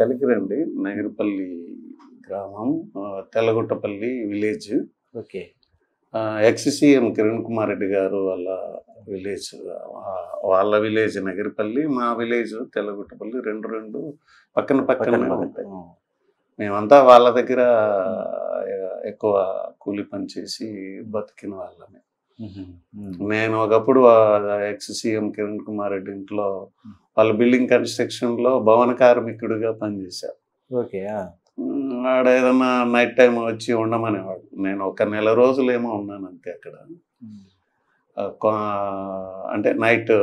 కలికిరండి. నగిరిపల్లి గ్రామం. Tellaguttapalli village. Okay. Ex CM Kiran Kumar Reddy garu వాళ్ళ village. వాళ్ళ విలేజ్ నగిరిపల్లి, మా విలేజ్ తెల్లగుట్టపల్లి. రెండు పక్కన పక్కనే ఉంటాయి. మేమంతా వాళ్ళ దగ్గర ఎక్కువ కూలి పని చేసి బతికిన వాళ్ళమే. నేను ఒకప్పుడు ఎక్స్ సీఎం కిరణ్ కుమార్ రెడ్డి ఇంట్లో వాళ్ళ బిల్డింగ్ కన్స్ట్రక్షన్ లో భవన కార్మికుడిగా పనిచేశాను. ఓకే. ఆడ ఏదన్నా నైట్ టైం వచ్చి ఉండమనేవాడు. నేను ఒక నెల రోజులేమో ఉన్నాను అంతే అక్కడ. అంటే నైట్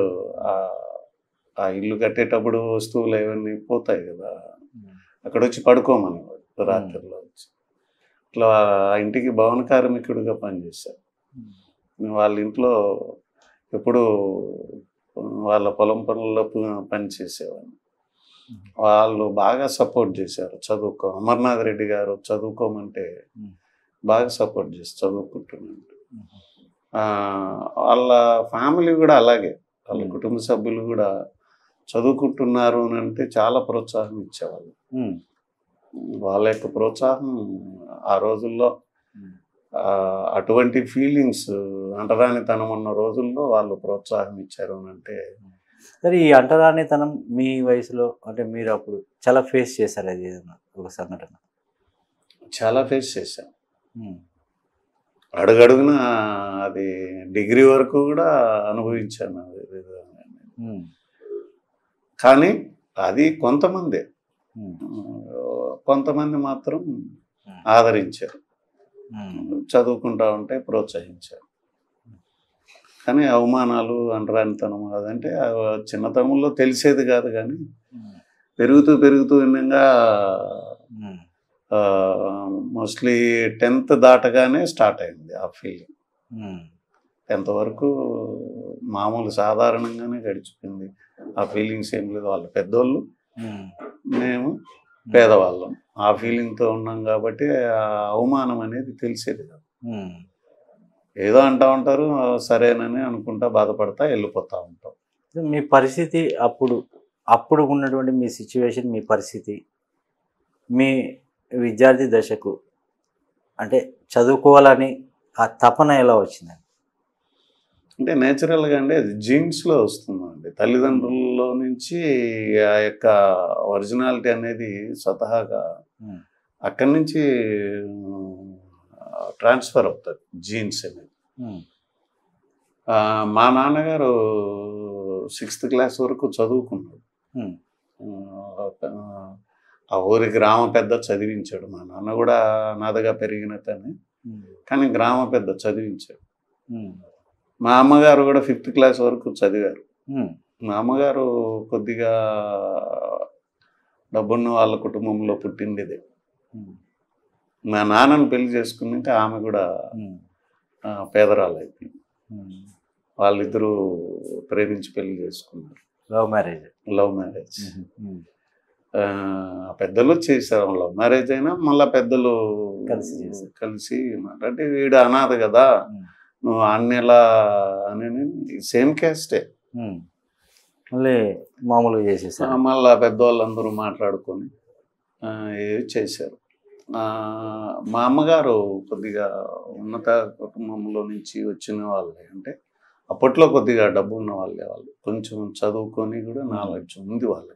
ఆ ఇల్లు కట్టేటప్పుడు వస్తువులు అవన్నీ పోతాయి కదా, అక్కడ వచ్చి పడుకోమనేవాడు రాత్రిలో వచ్చి. ఇట్లా ఆ ఇంటికి భవన కార్మికుడిగా పనిచేశాను. వాళ్ళ ఇంట్లో ఎప్పుడు వాళ్ళ పొలం పనుల్లో పనిచేసేవాడిని. వాళ్ళు బాగా సపోర్ట్ చేశారు. అమర్నాథ్ రెడ్డి గారు చదువుకోమంటే బాగా సపోర్ట్ చేసి చదువుకుంటున్నాను. వాళ్ళ ఫ్యామిలీ కూడా అలాగే, వాళ్ళ కుటుంబ సభ్యులు కూడా చదువుకుంటున్నారు అని అంటే చాలా ప్రోత్సాహం ఇచ్చేవాళ్ళు. వాళ్ళ యొక్క ప్రోత్సాహం ఆ రోజుల్లో అటువంటి ఫీలింగ్స్ అంటరానితనం ఉన్న రోజుల్లో వాళ్ళు ప్రోత్సాహం ఇచ్చారు అని అంటే. సరే, ఈ అంటరానితనం మీ వయసులో అంటే మీరు అప్పుడు చాలా ఫేస్ చేశారు, అది ఏదైనా ఒక సంఘటన? చాలా ఫేస్ చేశాను. అడుగడుగున అది డిగ్రీ వరకు కూడా అనుభవించాను. కానీ అది కొంతమంది మాత్రం ఆదరించారు, చదువుకుంటా ఉంటే ప్రోత్సహించారు. కానీ అవమానాలు, అంటరానితనం అదంటే చిన్నతనంలో తెలిసేది కాదు. కానీ పెరుగుతూ విధంగా మోస్ట్లీ 10th దాటగానే స్టార్ట్ అయింది ఆ ఫీలింగ్. 10th వరకు మామూలు సాధారణంగానే గడిచిపోయింది. ఆ ఫీలింగ్స్ ఏం లేదు. వాళ్ళు పెద్దోళ్ళు, మేము పేదవాళ్ళం. ఆ ఫీలింగ్తో ఉన్నాం కాబట్టి ఆ అవమానం అనేది తెలిసేది కాదు. ఏదో అంటూ ఉంటారు, సరేనని అనుకుంటా బాధపడతా వెళ్ళిపోతూ ఉంటాం. మీ పరిస్థితి అప్పుడు ఉన్నటువంటి మీ సిచ్యువేషన్, మీ పరిస్థితి మీ విద్యార్థి దశకు అంటే చదువుకోవాలని ఆ తపన ఎలా వచ్చిందండి? అంటే నేచురల్గా అండి, అది జీన్స్లో వస్తుందండి. తల్లిదండ్రుల్లో నుంచి ఆ యొక్క ఒరిజినాలిటీ అనేది స్వతహాగా అక్కడి నుంచి ట్రాన్స్ఫర్ అవుతుంది జీన్స్ అనేది. మా నాన్నగారు 6th క్లాస్ వరకు చదువుకున్నాడు. ఆ ఊరి గ్రామ పెద్ద చదివించాడు. మా నాన్న కూడా అనాథగా పెరిగిన తనే, కానీ గ్రామ పెద్ద చదివించాడు. మా అమ్మగారు కూడా 5th క్లాస్ వరకు చదివారు. మా అమ్మగారు కొద్దిగా డబ్బున్న వాళ్ళ కుటుంబంలో పుట్టిండేదే. మా నాన్నను పెళ్లి చేసుకున్నాక ఆమె కూడా పేదరాలు అయిపోయింది. వాళ్ళిద్దరూ ప్రేమించి పెళ్లి చేసుకున్నారు. Love marriage. పెద్దలు చేశారు లవ్ మ్యారేజ్ అయినా, మళ్ళీ పెద్దలు కలిసి అంటే వీడు అనాథ కదా, నువ్వు అన్నెలా అని సేమ్ క్యాస్టే మళ్ళీ మామూలుగా చేసేసారు. మళ్ళీ పెద్దవాళ్ళందరూ మాట్లాడుకొని చేశారు. మా అమ్మగారు కొద్దిగా ఉన్నత కుటుంబంలో నుంచి వచ్చిన వాళ్ళే. అంటే అప్పట్లో కొద్దిగా డబ్బు ఉన్న వాళ్ళే. వాళ్ళు కొంచెం చదువుకొని కూడా నాలెడ్జ్ ఉంది వాళ్ళకి.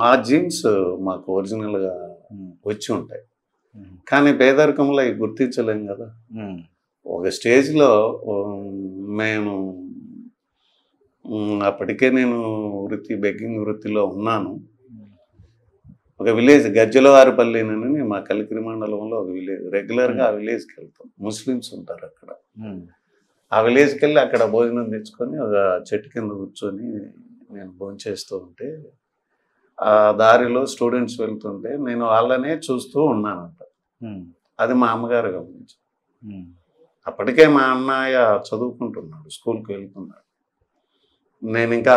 ఆ జీన్స్ మాకు ఒరిజినల్గా వచ్చి ఉంటాయి. కానీ పేదరికంలో అవి గుర్తించలేం కదా. ఒక స్టేజ్లో మేము అప్పటికే నేను బెగ్గింగ్ వృత్తిలో ఉన్నాను. ఒక విలేజ్ గజ్జలవారిపల్లినని మా కలికిరి మండలంలో ఒక విలేజ్, రెగ్యులర్గా ఆ విలేజ్కి వెళ్తాం. ముస్లిమ్స్ ఉంటారు అక్కడ. ఆ విలేజ్కి వెళ్ళి అక్కడ భోజనం తెచ్చుకొని ఒక చెట్టు కింద కూర్చొని నేను భోజనం చేస్తూ ఉంటే ఆ దారిలో స్టూడెంట్స్ వెళ్తుంటే నేను వాళ్ళనే చూస్తూ ఉన్నానంట. అది మా అమ్మగారు గమనించారు. అప్పటికే మా అన్నయ్య చదువుకుంటున్నాడు, స్కూల్కి వెళ్తున్నాడు. నేను ఇంకా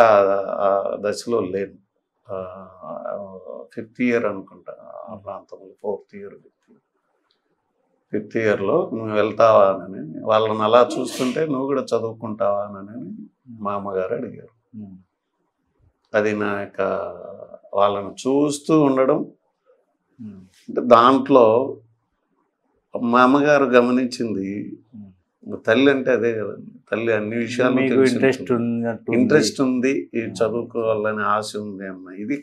ఆ దశలో లేను. 5th ఇయర్ అనుకుంటా ఆ ప్రాంతంలో, 4th ఇయర్ 5th ఇయర్లో నువ్వు వెళ్తావా అని వాళ్ళని అలా చూస్తుంటే నువ్వు కూడా చదువుకుంటావా అని మా అమ్మగారు అడిగారు. అది నా యొక్క వాళ్ళని చూస్తూ ఉండడం. అంటే దాంట్లో మా అమ్మగారు గమనించింది, తల్లి అంటే అదే కదండి. తల్లి అన్ని విషయాలు మీకు ఇంట్రెస్ట్ ఉన్నట్టు ఇంట్రెస్ట్ ఉంది, ఇది చదువుకోవాలని ఆశ ఉంది అన్న ఇది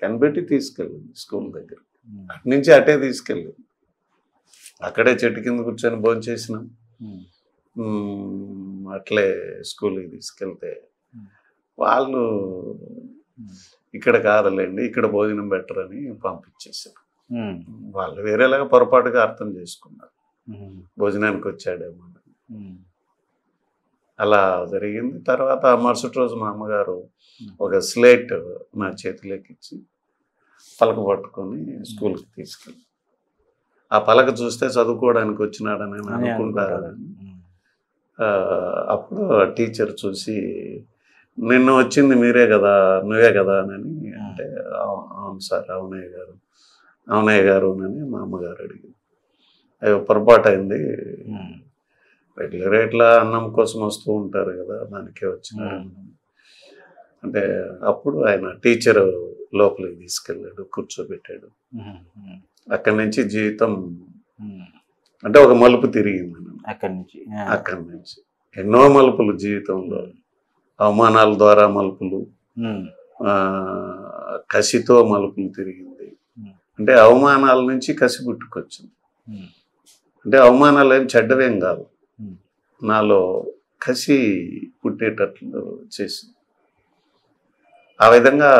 కనిపెట్టి తీసుకెళ్ళింది స్కూల్ దగ్గర. అటు నుంచి అటే తీసుకెళ్ళింది. అక్కడే చెట్టు కింద కూర్చొని భోంచేసినాం. అట్లే స్కూల్కి తీసుకెళ్తే వాళ్ళు ఇక్కడ కాదులేండి, ఇక్కడ భోజనం బెటర్ అని పంపించేశారు. వాళ్ళు వేరేలాగా పొరపాటుగా అర్థం చేసుకున్నారు, భోజనానికి వచ్చాడేమో. అలా జరిగింది. తర్వాత మరుసటి రోజు మా అమ్మగారు ఒక స్లేట్ నా చేతిలోకి ఇచ్చి పలక పట్టుకొని స్కూల్కి తీసుకెళ్ళి, ఆ పలక చూస్తే చదువుకోవడానికి వచ్చినాడని అనుకుంటారని. అప్పుడు టీచర్ చూసి, నిన్ను వచ్చింది మీరే కదా, నువ్వే కదా అని అంటే, అవును సార్, అవునయ్య గారు అని మా అమ్మగారు అడిగింది. అయ్యో పొరపాటు అయింది, రెగ్యులర్ ఇట్లా అన్నం కోసం వస్తూ ఉంటారు కదా, దానికే వచ్చినారు అంటే. అప్పుడు ఆయన టీచర్ లోపలికి తీసుకెళ్ళాడు, కూర్చోబెట్టాడు. అక్కడి నుంచి జీవితం అంటే ఒక మలుపు తిరిగింది. అక్కడి నుంచి ఎన్నో మలుపులు జీవితంలో, అవమానాల ద్వారా మలుపులు, కసితో మలుపులు తిరిగింది. అంటే అవమానాల నుంచి కసి పుట్టుకొచ్చింది. అంటే అవమానాలు ఏం చెడ్డవేం కాదు, నాలో కసి పుట్టేటట్లు చేసింది. ఆ విధంగా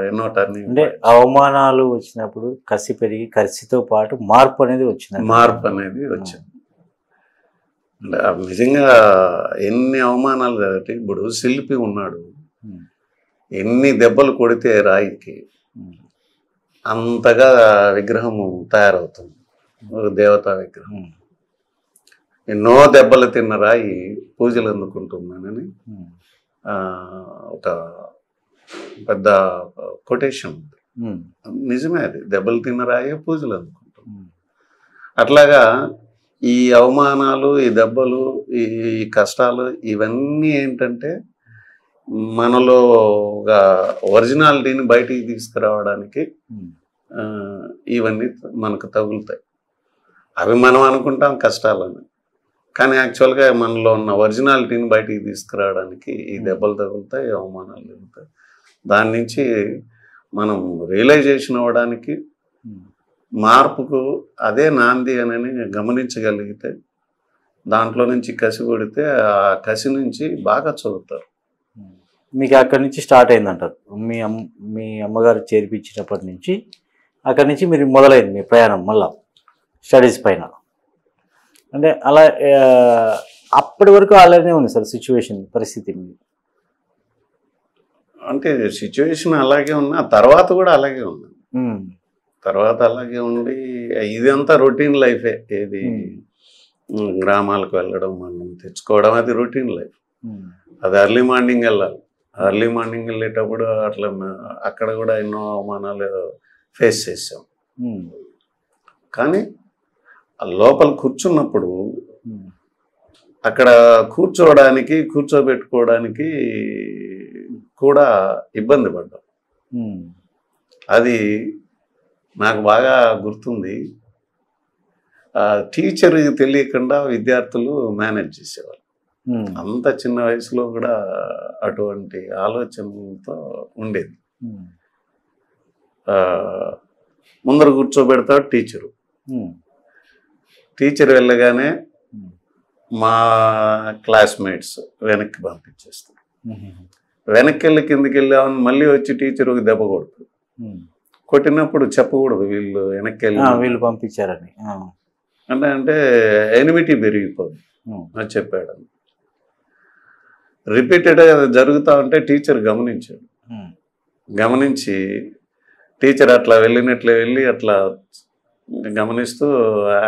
ఎన్నో టర్నింగ్. అంటే అవమానాలు వచ్చినప్పుడు కసి పెరిగి, కసితో పాటు మార్పు అనేది వచ్చింది. అంటే నిజంగా ఎన్ని అవమానాలు కాబట్టి, ఇప్పుడు శిల్పి ఉన్నాడు, ఎన్ని దెబ్బలు కొడితే రాయికి అంతగా విగ్రహము తయారవుతుంది, దేవతా విగ్రహం. ఎన్నో దెబ్బలు తిన్న రాయి పూజలు అందుకుంటుందని ఒక పెద్ద కొటేషన్ ఉంది. నిజమే, అది దెబ్బలు తిన్న రాయే పూజలు అందుకుంటుంది. అట్లాగా ఈ అవమానాలు, ఈ దెబ్బలు, ఈ కష్టాలు ఇవన్నీ ఏంటంటే మనలో ఒక ఒరిజినాలిటీని బయటికి తీసుకురావడానికి ఇవన్నీ మనకు తగులుతాయి. అవి మనం అనుకుంటాం కష్టాలని, కానీ యాక్చువల్గా మనలో ఉన్న ఒరిజినాలిటీని బయటికి తీసుకురావడానికి ఈ దెబ్బలు తగులుతాయి, అవమానాలు తగులుతాయి. దాని నుంచి మనం రియలైజేషన్ అవ్వడానికి, మార్పుకు అదే నాంది అని గమనించగలిగితే, దాంట్లో నుంచి కసి కొడితే ఆ కసి నుంచి బాగా చదువుతారు. మీకు అక్కడి నుంచి స్టార్ట్ అయిందంటారు. మీ అమ్మగారు చేర్పించినప్పటి నుంచి అక్కడి నుంచి మీరు మొదలైంది మీ ప్రయాణం మళ్ళా స్టడీస్ పైన. అంటే అలా అప్పటి వరకు అలానే ఉంది సార్ పరిస్థితి? అంటే సిచ్యువేషన్ అలాగే ఉన్నా, తర్వాత కూడా అలాగే ఉంది. తర్వాత అలాగే ఉండి ఇదంతా రొటీన్ లైఫే. ఏది గ్రామాలకు వెళ్ళడం, మనం తెచ్చుకోవడం, అది రొటీన్ లైఫ్. అది ఎర్లీ మార్నింగ్ వెళ్ళాలి. ఎర్లీ మార్నింగ్ వెళ్ళేటప్పుడు అట్లా అక్కడ కూడా ఎన్నో అవమానాలు ఫేస్ చేసాం. కానీ లోపల కూర్చున్నప్పుడు అక్కడ కూర్చోబెట్టుకోవడానికి కూడా ఇబ్బంది పడ్డాం. అది నాకు బాగా గుర్తుంది. టీచర్ తెలియకుండా విద్యార్థులు మేనేజ్ చేసేవాళ్ళు. అంత చిన్న వయసులో కూడా అటువంటి ఆలోచనలతో ఉండేది. ముందర కూర్చోబెడతాడు టీచర్ వెళ్ళగానే మా క్లాస్మేట్స్ వెనక్కి పంపించేస్తారు. వెనక్కి వెళ్ళి కిందికి వెళ్ళామని మళ్ళీ వచ్చి టీచర్ ఒక దెబ్బ కొడుతుంది. కొట్టినప్పుడు చెప్పకూడదు వీళ్ళు వెనక్కి వెళ్ళి వీళ్ళు పంపించారని. అంటే ఎనిమిటీ పెరిగిపోతుంది అని చెప్పాడు. రిపీటెడ్గా జరుగుతూ ఉంటే టీచర్ గమనించి టీచర్ అట్లా వెళ్ళి అట్లా గమనిస్తూ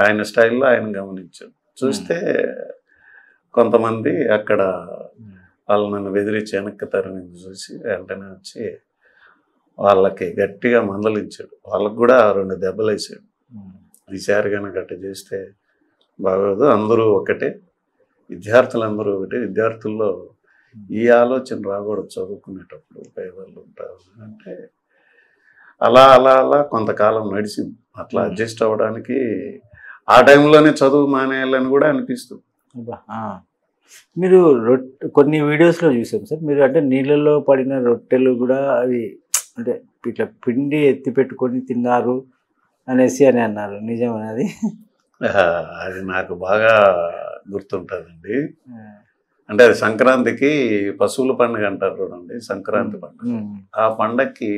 ఆయన స్టైల్లో ఆయన గమనించాడు. చూస్తే కొంతమంది అక్కడ వాళ్ళు నన్ను బెదిరించి వెనక్కి తరిమింది చూసి వెంటనే వచ్చి వాళ్ళకి గట్టిగా మందలించాడు. వాళ్ళకు కూడా 2 దెబ్బలు వేసాడు. ఈసారి కనుక గట్ట చేస్తే బాగోదు, అందరూ ఒకటే, విద్యార్థులందరూ ఒకటే, విద్యార్థుల్లో ఈ ఆలోచన రాకూడదు చదువుకునేటప్పుడు పేదవాళ్ళు ఉంటారు అంటే అలా అలా అలా కొంతకాలం నడిచింది. అట్లా అడ్జస్ట్ అవ్వడానికి ఆ టైంలోనే చదువు మానేయాలని కూడా అనిపిస్తుంది. మీరు కొన్ని వీడియోస్లో చూసాం సార్, మీరు అంటే నీళ్ళల్లో పడిన రొట్టెలు కూడా అవి అంటే ఇట్లా పిండి ఎత్తి పెట్టుకొని తిన్నారు అనేసి అని అన్నారు, నిజమనేది? అది నాకు బాగా గుర్తుంటుందండి. అంటే అది సంక్రాంతికి పశువుల పండుగ అంటారు చూడండి, సంక్రాంతి పండుగ. ఆ పండగకి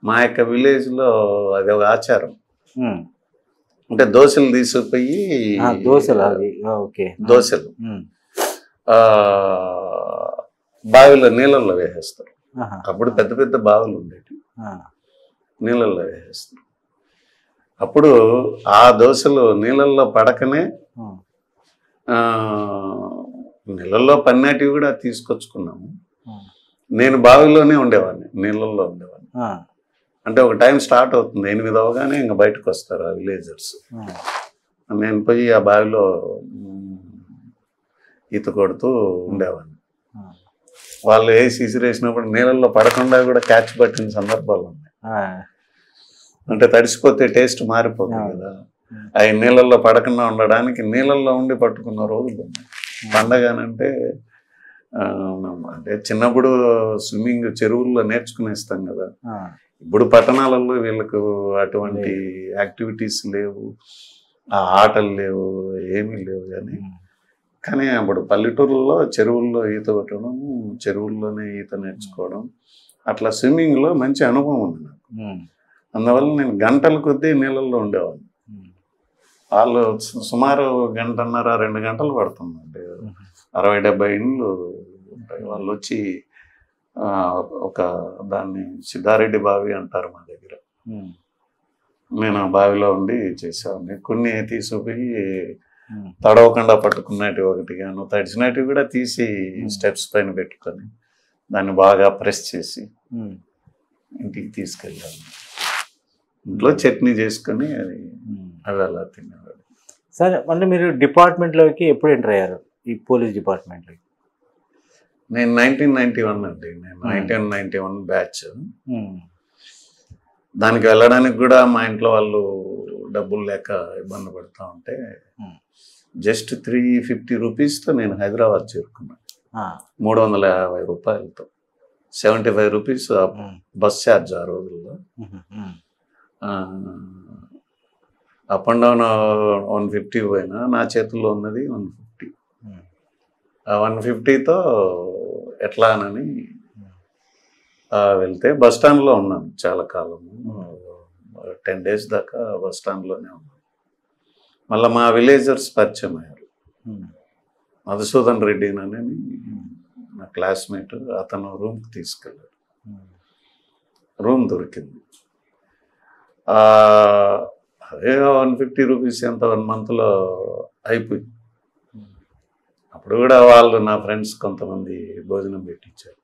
మా యొక్క విలేజ్లో అది ఒక ఆచారం. అంటే దోశలు తీసుకుపోయి దోశలు బావిలో నీళ్ళల్లో వేసేస్తారు. అప్పుడు పెద్ద పెద్ద బావులు ఉండేవి, నీళ్ళల్లో వేసేస్తారు. అప్పుడు ఆ దోశలు నీళ్ళల్లో పడకనే నీళ్ళల్లో పన్నటివి కూడా తీసుకొచ్చుకున్నాము. నేను బావిలోనే ఉండేవాడిని, నీళ్ళల్లో ఉండేవాడిని. అంటే ఒక టైం స్టార్ట్ అవుతుంది, 8 అవగానే ఇంకా బయటకు వస్తారు ఆ విలేజర్స్. నేను పోయి ఆ బావిలో ఈత కొడుతూ ఉండేవాడిని. వాళ్ళు వేసి ఇసిరేసినప్పుడు నీళ్ళల్లో పడకుండా కూడా క్యాచ్ పట్టిన సందర్భాలు ఉన్నాయి. అంటే తడిసిపోతే టేస్ట్ మారిపోతుంది కదా, అవి నీళ్ళల్లో పడకుండా ఉండడానికి నీళ్ళల్లో ఉండి పట్టుకున్న రోజులు ఉన్నాయి. పండగనంటే అంటే చిన్నప్పుడు స్విమ్మింగ్ చెరువుల్లో నేర్చుకునేస్తాం కదా. ఇప్పుడు పట్టణాలలో వీళ్ళకు అటువంటి యాక్టివిటీస్ లేవు, ఆ ఆటలు లేవు, ఏమీ లేవు. కానీ అప్పుడు పల్లెటూరులో చెరువుల్లో ఈత కొట్టడం, చెరువుల్లోనే ఈత నేర్చుకోవడం, అట్లా స్విమ్మింగ్లో మంచి అనుభవం ఉంది నాకు. అందువల్ల నేను గంటల కొద్దీ నీళ్ళల్లో ఉండేవాడిని. వాళ్ళు సుమారు 1.5 2 గంటలు పడుతుందండి. 60-70 ఇండ్లు ఉంటాయి. వాళ్ళు వచ్చి ఒక దాన్ని సిద్ధారెడ్డి బావి అంటారు మా దగ్గర. నేను ఆ బావిలో ఉండి చేసేవాడిని. కొన్ని తీసుకుపోయి తడవకుండా పట్టుకున్నట్టు ఒకటి గాను, తడిచినట్టు కూడా తీసి స్టెప్స్ పైన పెట్టుకొని దాన్ని బాగా ప్రెస్ చేసి ఇంటికి తీసుకెళ్ళాను. ఇంట్లో చట్నీ చేసుకొని అవి అలా తినేవాడు. సరే, అంటే మీరు డిపార్ట్మెంట్లోకి ఎప్పుడు ఎంటర్ అయ్యారు, ఈ పోలీస్ డిపార్ట్మెంట్లోకి? నేను 1991 అండి. నేను 1991 బ్యాచ్. దానికి వెళ్ళడానికి కూడా మా ఇంట్లో వాళ్ళు డబ్బులు లేక ఇబ్బంది పడుతూ ఉంటే జస్ట్ 350 రూపీస్తో నేను హైదరాబాద్ చేరుకున్నాను. 350 రూపాయలతో, 75 రూపీస్ బస్ ఛార్జ్ ఆ రోజుల్లో. అప్ అండ్ డౌన్ 150 పోయినా నా చేతుల్లో ఉన్నది 150. ఆ 150తో ఎట్లా అని వెళ్తే బస్ స్టాండ్లో ఉన్నాను చాలా కాలము, 10 days దాకా బస్ స్టాండ్లోనే ఉన్నాను. మళ్ళీ మా విలేజర్స్ పరిచయం అయ్యారు. మధుసూదన్ రెడ్డి అని నా క్లాస్మేట్, అతను రూమ్కి తీసుకెళ్ళాడు. రూమ్ దొరికింది. అదే 150 రూపీస్ ఎంత 1 monthలో అయిపోయింది. అప్పుడు కూడా వాళ్ళు నా ఫ్రెండ్స్ కొంతమంది భోజనం పెట్టించారు.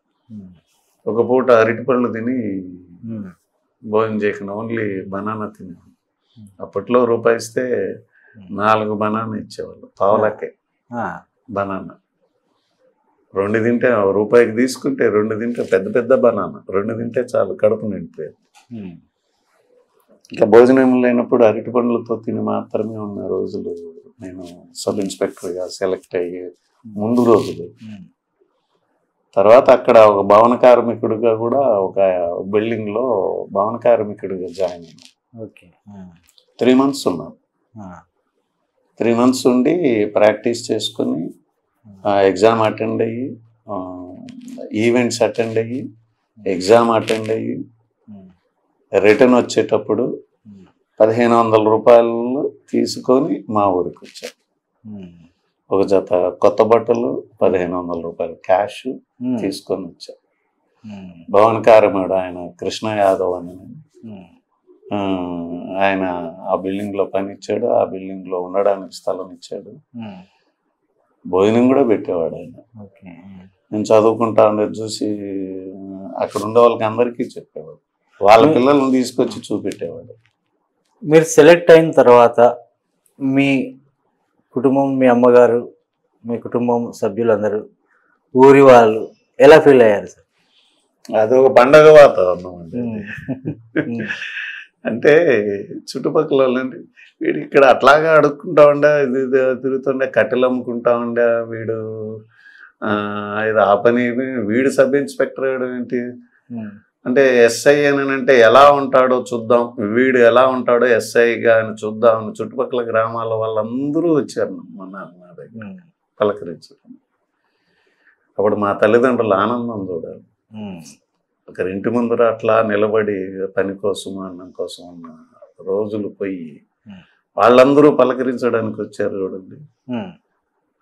ఒక పూట అరటిపళ్ళు తిని భోజనం చేయకుండా ఓన్లీ బనానా తినేవాళ్ళు. అప్పట్లో రూపాయి ఇస్తే 4 బనానా ఇచ్చేవాళ్ళు, పావులకే బనానా. 2 తింటే, రూపాయికి తీసుకుంటే 2 తింటే, పెద్ద పెద్ద బనానా 2 తింటే చాలు, కడుపు నిండిపోయేది. ఇంకా భోజనం లేనప్పుడు అరటి పండ్లతో తిని మాత్రమే ఉన్న రోజులు. నేను సబ్ ఇన్స్పెక్టర్గా సెలెక్ట్ అయ్యి ముందు రోజులు. తర్వాత అక్కడ ఒక భవన కార్మికుడిగా కూడా ఒక బిల్డింగ్లో భవన కార్మికుడిగా జాయిన్ అయ్యాను. 3 months ఉన్నాను. 3 months ఉండి ప్రాక్టీస్ చేసుకొని ఎగ్జామ్ అటెండ్ అయ్యి, ఈవెంట్స్ అటెండ్ అయ్యి, ఎగ్జామ్ అటెండ్ అయ్యి, రిటర్న్ వచ్చేటప్పుడు 1500 రూపాయలు తీసుకొని మా ఊరికి వచ్చాను. ఒక జత కొత్త బట్టలు, 1500 రూపాయలు క్యాష్ తీసుకొని వచ్చాను. భవన కార్మికుడు ఆయన కృష్ణ యాదవ్ అని, ఆయన ఆ బిల్డింగ్లో పని ఇచ్చాడు, ఆ బిల్డింగ్లో ఉండడానికి స్థలం ఇచ్చాడు, భోజనం కూడా పెట్టేవాడు ఆయన. నేను చదువుకుంటా ఉండేది చూసి అక్కడ ఉండే వాళ్ళకి అందరికీ చెప్పేవాడు, వాళ్ళ పిల్లల్ని తీసుకొచ్చి చూపెట్టేవాడు. మీరు సెలెక్ట్ అయిన తర్వాత మీ కుటుంబం, మీ అమ్మగారు, మీ కుటుంబం సభ్యులందరూ ఊరి వాళ్ళు ఎలా ఫీల్ అయ్యారు సార్? అదొక పండగ వాతావరణం అండి. అంటే చుట్టుపక్కల వాళ్ళండి వీడు ఇక్కడ అట్లాగా అడుక్కుంటా ఉండే, ఇది తిరుగుతుండే, కట్టెలు అమ్ముకుంటా ఉండే, వీడు ఇది ఆ పని వీడు సబ్ ఇన్స్పెక్టర్ ఏంటి అంటే ఎస్ఐ అని అంటే ఎలా ఉంటాడో చూద్దాం, వీడు ఎలా ఉంటాడో ఎస్ఐగా అని చూద్దాం అని చుట్టుపక్కల గ్రామాల వాళ్ళందరూ వచ్చారు మా దగ్గర పలకరించడం. అప్పుడు మా తల్లిదండ్రులు ఆనందం చూడాలి. ఒకరింటి ముందర అట్లా నిలబడి పని కోసం అన్నం కోసం ఉన్న రోజులు పోయి వాళ్ళందరూ పలకరించడానికి వచ్చారు చూడండి.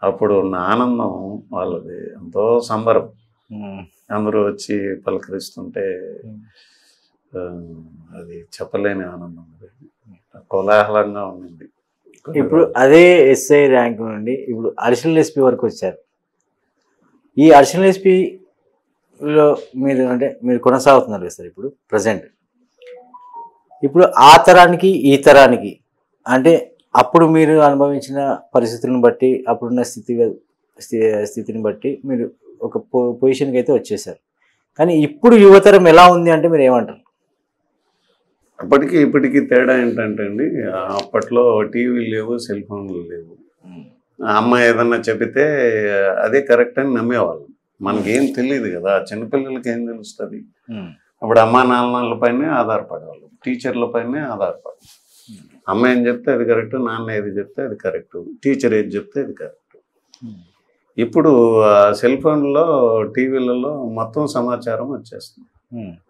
అప్పుడు ఉన్న ఆనందం వాళ్ళది ఎంతో సంబరం. అందరూ వచ్చి పలకరిస్తుంటే అది చెప్పలేని ఆనందం, కోలాహలంగా ఉండింది. ఇప్పుడు అదే ఎస్ఐ ర్యాంక్ నుండి ఇప్పుడు అడిషనల్ ఎస్పీ వరకు వచ్చారు. ఈ అడిషనల్ ఎస్పీలో మీరు కొనసాగుతున్నారు కదా సార్ ఇప్పుడు ప్రజెంట్. ఇప్పుడు ఆ తరానికి ఈ తరానికి అంటే అప్పుడు మీరు అనుభవించిన పరిస్థితులను బట్టి, అప్పుడున్న స్థితిని బట్టి మీరు ఒక పొజిషన్కి అయితే వచ్చేసారు. కానీ ఇప్పుడు యువతరం ఎలా ఉంది అంటే మీరు ఏమంటారు? అప్పటికి ఇప్పటికీ తేడా ఏంటంటే అండి, అప్పట్లో టీవీలు లేవు, సెల్ ఫోన్లు లేవు. అమ్మ ఏదన్నా చెబితే అదే కరెక్ట్ అని నమ్మేవాళ్ళం. మనకేం తెలియదు కదా, చిన్నపిల్లలకి ఏం తెలుస్తుంది. అప్పుడు అమ్మా నాన్నల పైనే ఆధారపడేవాళ్ళం, టీచర్ల పైనే ఆధారపడాలి. అమ్మ ఏం చెప్తే అది కరెక్ట్, నాన్న ఏది చెప్తే అది కరెక్ట్, టీచర్ ఏది చెప్తే అది కరెక్ట్. ఇప్పుడు సెల్ ఫోన్లో టీవీలలో మొత్తం సమాచారం వచ్చేస్తుంది.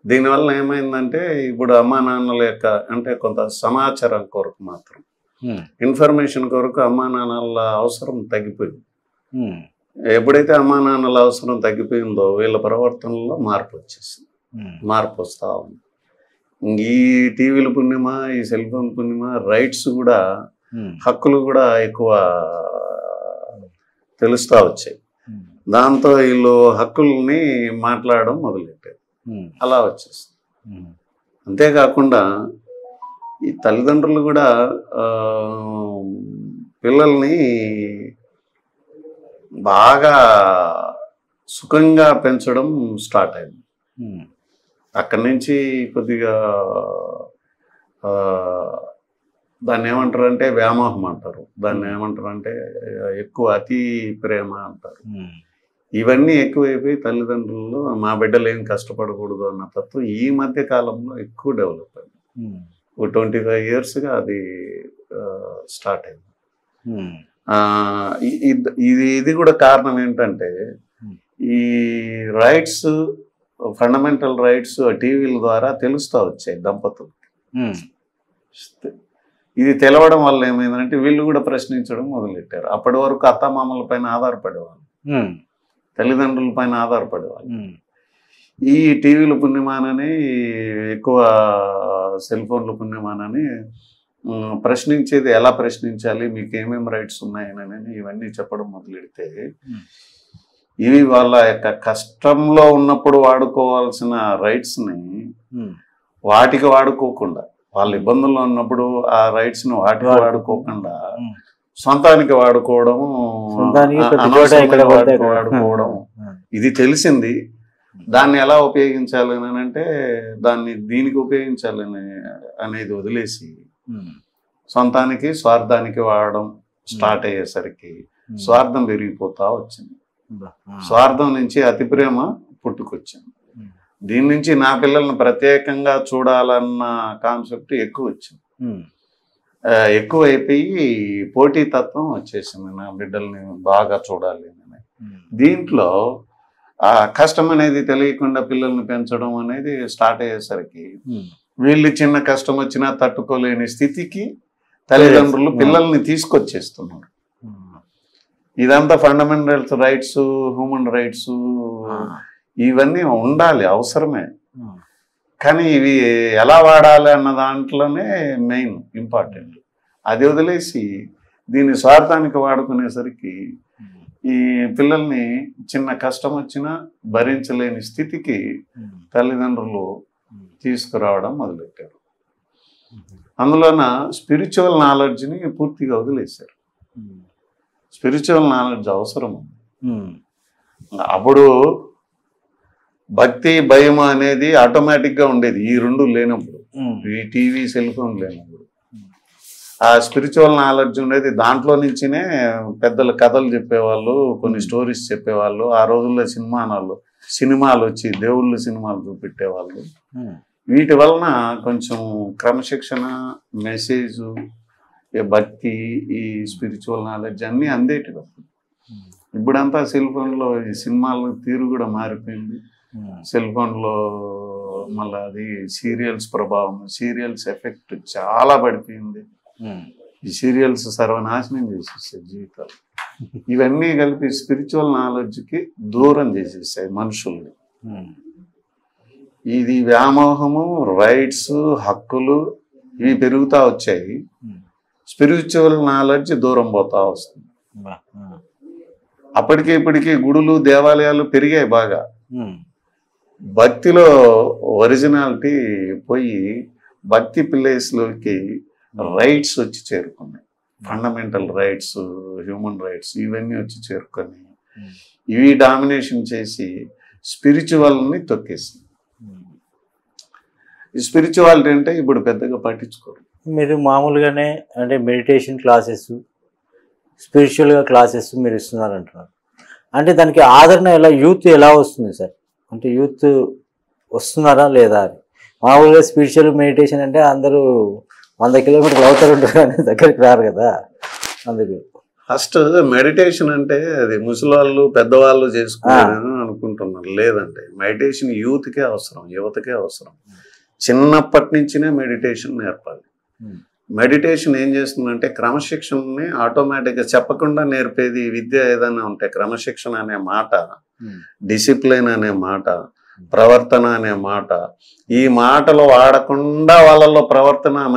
దీనివల్ల ఏమైందంటే ఇప్పుడు అమ్మా నాన్నల యొక్క అంటే కొంత సమాచారం కొరకు మాత్రం, ఇన్ఫర్మేషన్ కొరకు అమ్మా నాన్నల అవసరం తగ్గిపోయింది. ఎప్పుడైతే అమ్మా నాన్నల అవసరం తగ్గిపోయిందో వీళ్ళ ప్రవర్తనలో మార్పు వచ్చేసింది, మార్పు వస్తూ ఉంది. ఈ టీవీల పుణ్యమా, ఈ సెల్ ఫోన్ పుణ్యమా రైట్స్ కూడా, హక్కులు కూడా ఎక్కువ తెలుస్తూ వచ్చాయి. దాంతో వీళ్ళు హక్కుల్ని మాట్లాడడం మొదలెట్టారు, అలా వచ్చేస్తుంది. అంతేకాకుండా ఈ తల్లిదండ్రులు కూడా పిల్లల్ని బాగా సుఖంగా పెంచడం స్టార్ట్ అయింది. అక్కడి నుంచి కొద్దిగా దాన్ని ఏమంటారు అంటే వ్యామోహం అంటారు, దాన్ని ఏమంటారు అంటే ఎక్కువ అతి ప్రేమ అంటారు. ఇవన్నీ ఎక్కువైపోయి తల్లిదండ్రులు మా బిడ్డలు ఏం కష్టపడకూడదు అన్న తత్వం ఈ మధ్య కాలంలో ఎక్కువ డెవలప్ అయింది. 25 yearsగా అది స్టార్ట్ అయింది. ఇది కూడా కారణం ఏంటంటే ఈ రైట్స్, ఫండమెంటల్ రైట్స్ టీవీల ద్వారా తెలుస్తూ వచ్చాయి దంపతులకి. ఇది తెలవడం వల్ల ఏమైందంటే వీళ్ళు కూడా ప్రశ్నించడం మొదలెట్టారు. అప్పటి వరకు అత్తమామల పైన ఆధారపడేవాళ్ళు, తల్లిదండ్రుల పైన ఆధారపడేవాళ్ళు. ఈ టీవీల పుణ్యమానని, ఎక్కువ సెల్ ఫోన్ల పుణ్యమానని ప్రశ్నించేది ఎలా ప్రశ్నించాలి, మీకు ఏమేమి రైట్స్ ఉన్నాయని ఇవన్నీ చెప్పడం మొదలెడితే ఇవి వాళ్ళ యొక్క కష్టంలో ఉన్నప్పుడు వాడుకోవాల్సిన రైట్స్ని వాటికి వాడుకోకుండా, వాళ్ళ ఇబ్బందుల్లో ఉన్నప్పుడు ఆ రైట్స్ని వాటికి వాడుకోకుండా సొంతానికి వాడుకోవడము, వాడుకోవడం ఇది తెలిసింది. దాన్ని ఎలా ఉపయోగించాలి అని అంటే దీనికి ఉపయోగించాలని అనేది వదిలేసి సొంతానికి స్వార్థానికి వాడడం స్టార్ట్ అయ్యేసరికి స్వార్థం పెరిగిపోతా వచ్చింది. స్వార్థం నుంచి అతి ప్రేమ పుట్టుకొచ్చింది. దీని నుంచి నా పిల్లల్ని ప్రత్యేకంగా చూడాలన్న కాన్సెప్ట్ ఎక్కువ వచ్చింది. ఎక్కువైపోయి పోటీతత్వం వచ్చేసింది, నా బిడ్డల్ని బాగా చూడాలి అని. దీంట్లో ఆ కష్టం అనేది తెలియకుండా పిల్లల్ని పెంచడం అనేది స్టార్ట్ అయ్యేసరికి వీళ్ళు చిన్న కష్టం వచ్చినా తట్టుకోలేని స్థితికి తల్లిదండ్రులు పిల్లల్ని తీసుకొచ్చేస్తున్నారు. ఇదంతా ఫండమెంటల్ రైట్స్, హ్యూమన్ రైట్స్ ఇవన్నీ ఉండాలి, అవసరమే. కానీ ఇవి ఎలా వాడాలి అన్న దాంట్లోనే మెయిన్ ఇంపార్టెంట్. అది వదిలేసి దీన్ని స్వార్థానికి వాడుకునేసరికి ఈ పిల్లల్ని చిన్న కష్టం వచ్చినా భరించలేని స్థితికి తల్లిదండ్రులు తీసుకురావడం మొదలెట్టారు. అందులోన స్పిరిచువల్ నాలెడ్జ్ని పూర్తిగా వదిలేశారు. స్పిరిచువల్ నాలెడ్జ్ అవసరం. అప్పుడు భక్తి భయం అనేది ఆటోమేటిక్గా ఉండేది, ఈ రెండు లేనప్పుడు, ఈ టీవీ సెల్ ఫోన్ లేనప్పుడు. ఆ స్పిరిచువల్ నాలెడ్జ్ ఉండేది, దాంట్లో నుంచినే పెద్దలు కథలు చెప్పేవాళ్ళు, కొన్ని స్టోరీస్ చెప్పేవాళ్ళు. ఆ రోజుల్లో సినిమాలు వచ్చి దేవుళ్ళు సినిమాలు చూపెట్టేవాళ్ళు. వీటి వలన కొంచెం క్రమశిక్షణ, మెసేజ్, భక్తి, ఈ స్పిరిచువల్ నాలెడ్జ్ అన్నీ అందేటివి. ఇప్పుడంతా సెల్ ఫోన్లో ఈ సినిమాల తీరు కూడా మారిపోయింది. సెల్ ఫోన్లో మళ్ళీ అది సీరియల్స్ ప్రభావం, సీరియల్స్ ఎఫెక్ట్ చాలా పడిపోయింది. ఈ సీరియల్స్ సర్వనాశనం చేసేస్తాయి జీవితాలు. ఇవన్నీ కలిపి స్పిరిచువల్ నాలెడ్జ్కి దూరం చేసేస్తాయి మనుషుల్ని. ఇది వ్యామోహము, రైట్స్, హక్కులు ఇవి పెరుగుతూ వచ్చాయి. స్పిరిచువల్ నాలెడ్జ్ దూరం పోతా వస్తుంది. అప్పటికి ఇప్పటికీ గుడులు, దేవాలయాలు పెరిగాయి బాగా. భక్తిలో ఒరిజినాలిటీ పోయి భక్తి ప్లేస్లోకి రైట్స్ వచ్చి చేరుకున్నాయి. ఫండమెంటల్ రైట్స్, హ్యూమన్ రైట్స్ ఇవన్నీ వచ్చి చేరుకొని ఇవి డామినేషన్ చేసి స్పిరిచువల్ని తొక్కేసి, ఈ స్పిరిచువాలిటీ అంటే ఇప్పుడు పెద్దగా పట్టించుకోరు. మీరు మామూలుగానే అంటే మెడిటేషన్ క్లాసెస్, స్పిరిచువల్గా క్లాసెస్ మీరు ఇస్తున్నారు అంటున్నారు. అంటే దానికి ఆదరణ యూత్ ఎలా వస్తుంది సార్? అంటే యూత్ వస్తున్నారా లేదా అని. మామూలుగా స్పిరిచువల్ మెడిటేషన్ అంటే అందరూ 100 కిలోమీటర్లు అవుతారు కానీ దగ్గరికి రారు కదా. అందుకు ఫస్ట్ మెడిటేషన్ అంటే అది ముసలివాళ్ళు పెద్దవాళ్ళు చేసుకున్నారని అనుకుంటున్నారు. లేదంటే మెడిటేషన్ యూత్కే అవసరం, యువతకే అవసరం. చిన్నప్పటి నుంచినే మెడిటేషన్ నేర్పాలి. మెడిటేషన్ ఏం చేస్తుందంటే క్రమశిక్షణని ఆటోమేటిక్గా చెప్పకుండా నేర్పేది విద్య. ఏదైనా ఉంటే క్రమశిక్షణ అనే మాట, డిసిప్లిన్ అనే మాట, ప్రవర్తన అనే మాట, ఈ మాటలు వాడకుండా వాళ్ళలో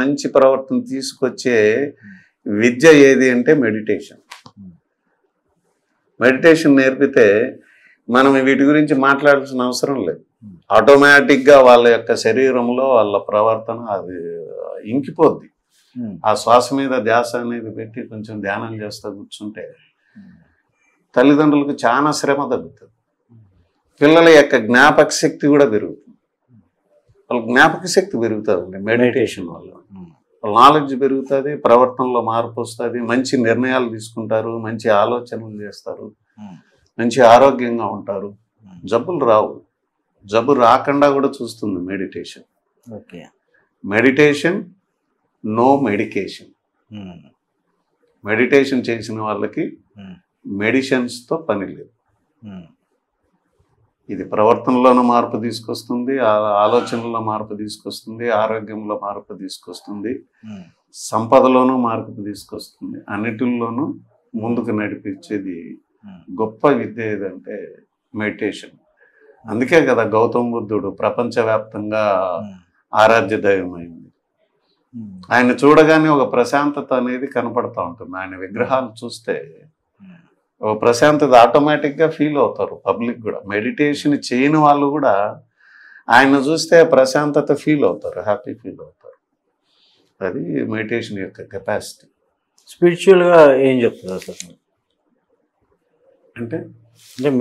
మంచి ప్రవర్తన తీసుకొచ్చే విద్య ఏది అంటే మెడిటేషన్. మెడిటేషన్ నేర్పితే మనం వీటి గురించి మాట్లాడాల్సిన అవసరం లేదు. ఆటోమేటిక్గా వాళ్ళ యొక్క శరీరంలో వాళ్ళ ప్రవర్తన అది ఇంకిపోద్ది. ఆ శ్వాస మీద ధ్యాస అనేది పెట్టి కొంచెం ధ్యానం చేస్తూ కూర్చుంటే తల్లిదండ్రులకు చాలా శ్రమ తగ్గుతుంది. పిల్లల యొక్క జ్ఞాపక శక్తి కూడా పెరుగుతుంది. వాళ్ళ జ్ఞాపక శక్తి పెరుగుతుందండి మెడిటేషన్ వల్ల. వాళ్ళ నాలెడ్జ్ పెరుగుతుంది, ప్రవర్తనలో మార్పు వస్తుంది, మంచి నిర్ణయాలు తీసుకుంటారు, మంచి ఆలోచనలు చేస్తారు, మంచి ఆరోగ్యంగా ఉంటారు, జబ్బులు రావు. జబ్బు రాకుండా కూడా చూస్తుంది meditation. Meditation no medication. Meditation చేసిన వాళ్ళకి మెడిసిన్స్తో పని లేదు. ఇది ప్రవర్తనలోనూ మార్పు తీసుకొస్తుంది, ఆలోచనలో మార్పు తీసుకొస్తుంది, ఆరోగ్యంలో మార్పు తీసుకొస్తుంది, సంపదలోనూ మార్పు తీసుకొస్తుంది. అన్నిటిల్లోనూ ముందుకు నడిపించేది గొప్ప విద్య ఏదంటే మెడిటేషన్. అందుకే కదా గౌతమ బుద్ధుడు ప్రపంచవ్యాప్తంగా ఆరాధ్య దైవమైంది. ఆయన చూడగానే ఒక ప్రశాంతత అనేది కనపడతా ఉంటుంది. ఆయన విగ్రహాలు చూస్తే ఒక ప్రశాంతత ఆటోమేటిక్గా ఫీల్ అవుతారు పబ్లిక్ కూడా. మెడిటేషన్ చేయని వాళ్ళు కూడా ఆయన చూస్తే ప్రశాంతత ఫీల్ అవుతారు, హ్యాపీ ఫీల్ అవుతారు. అది మెడిటేషన్ యొక్క కెపాసిటీ. స్పిరిచువల్గా ఏం చెప్తున్నారు సార్? అంటే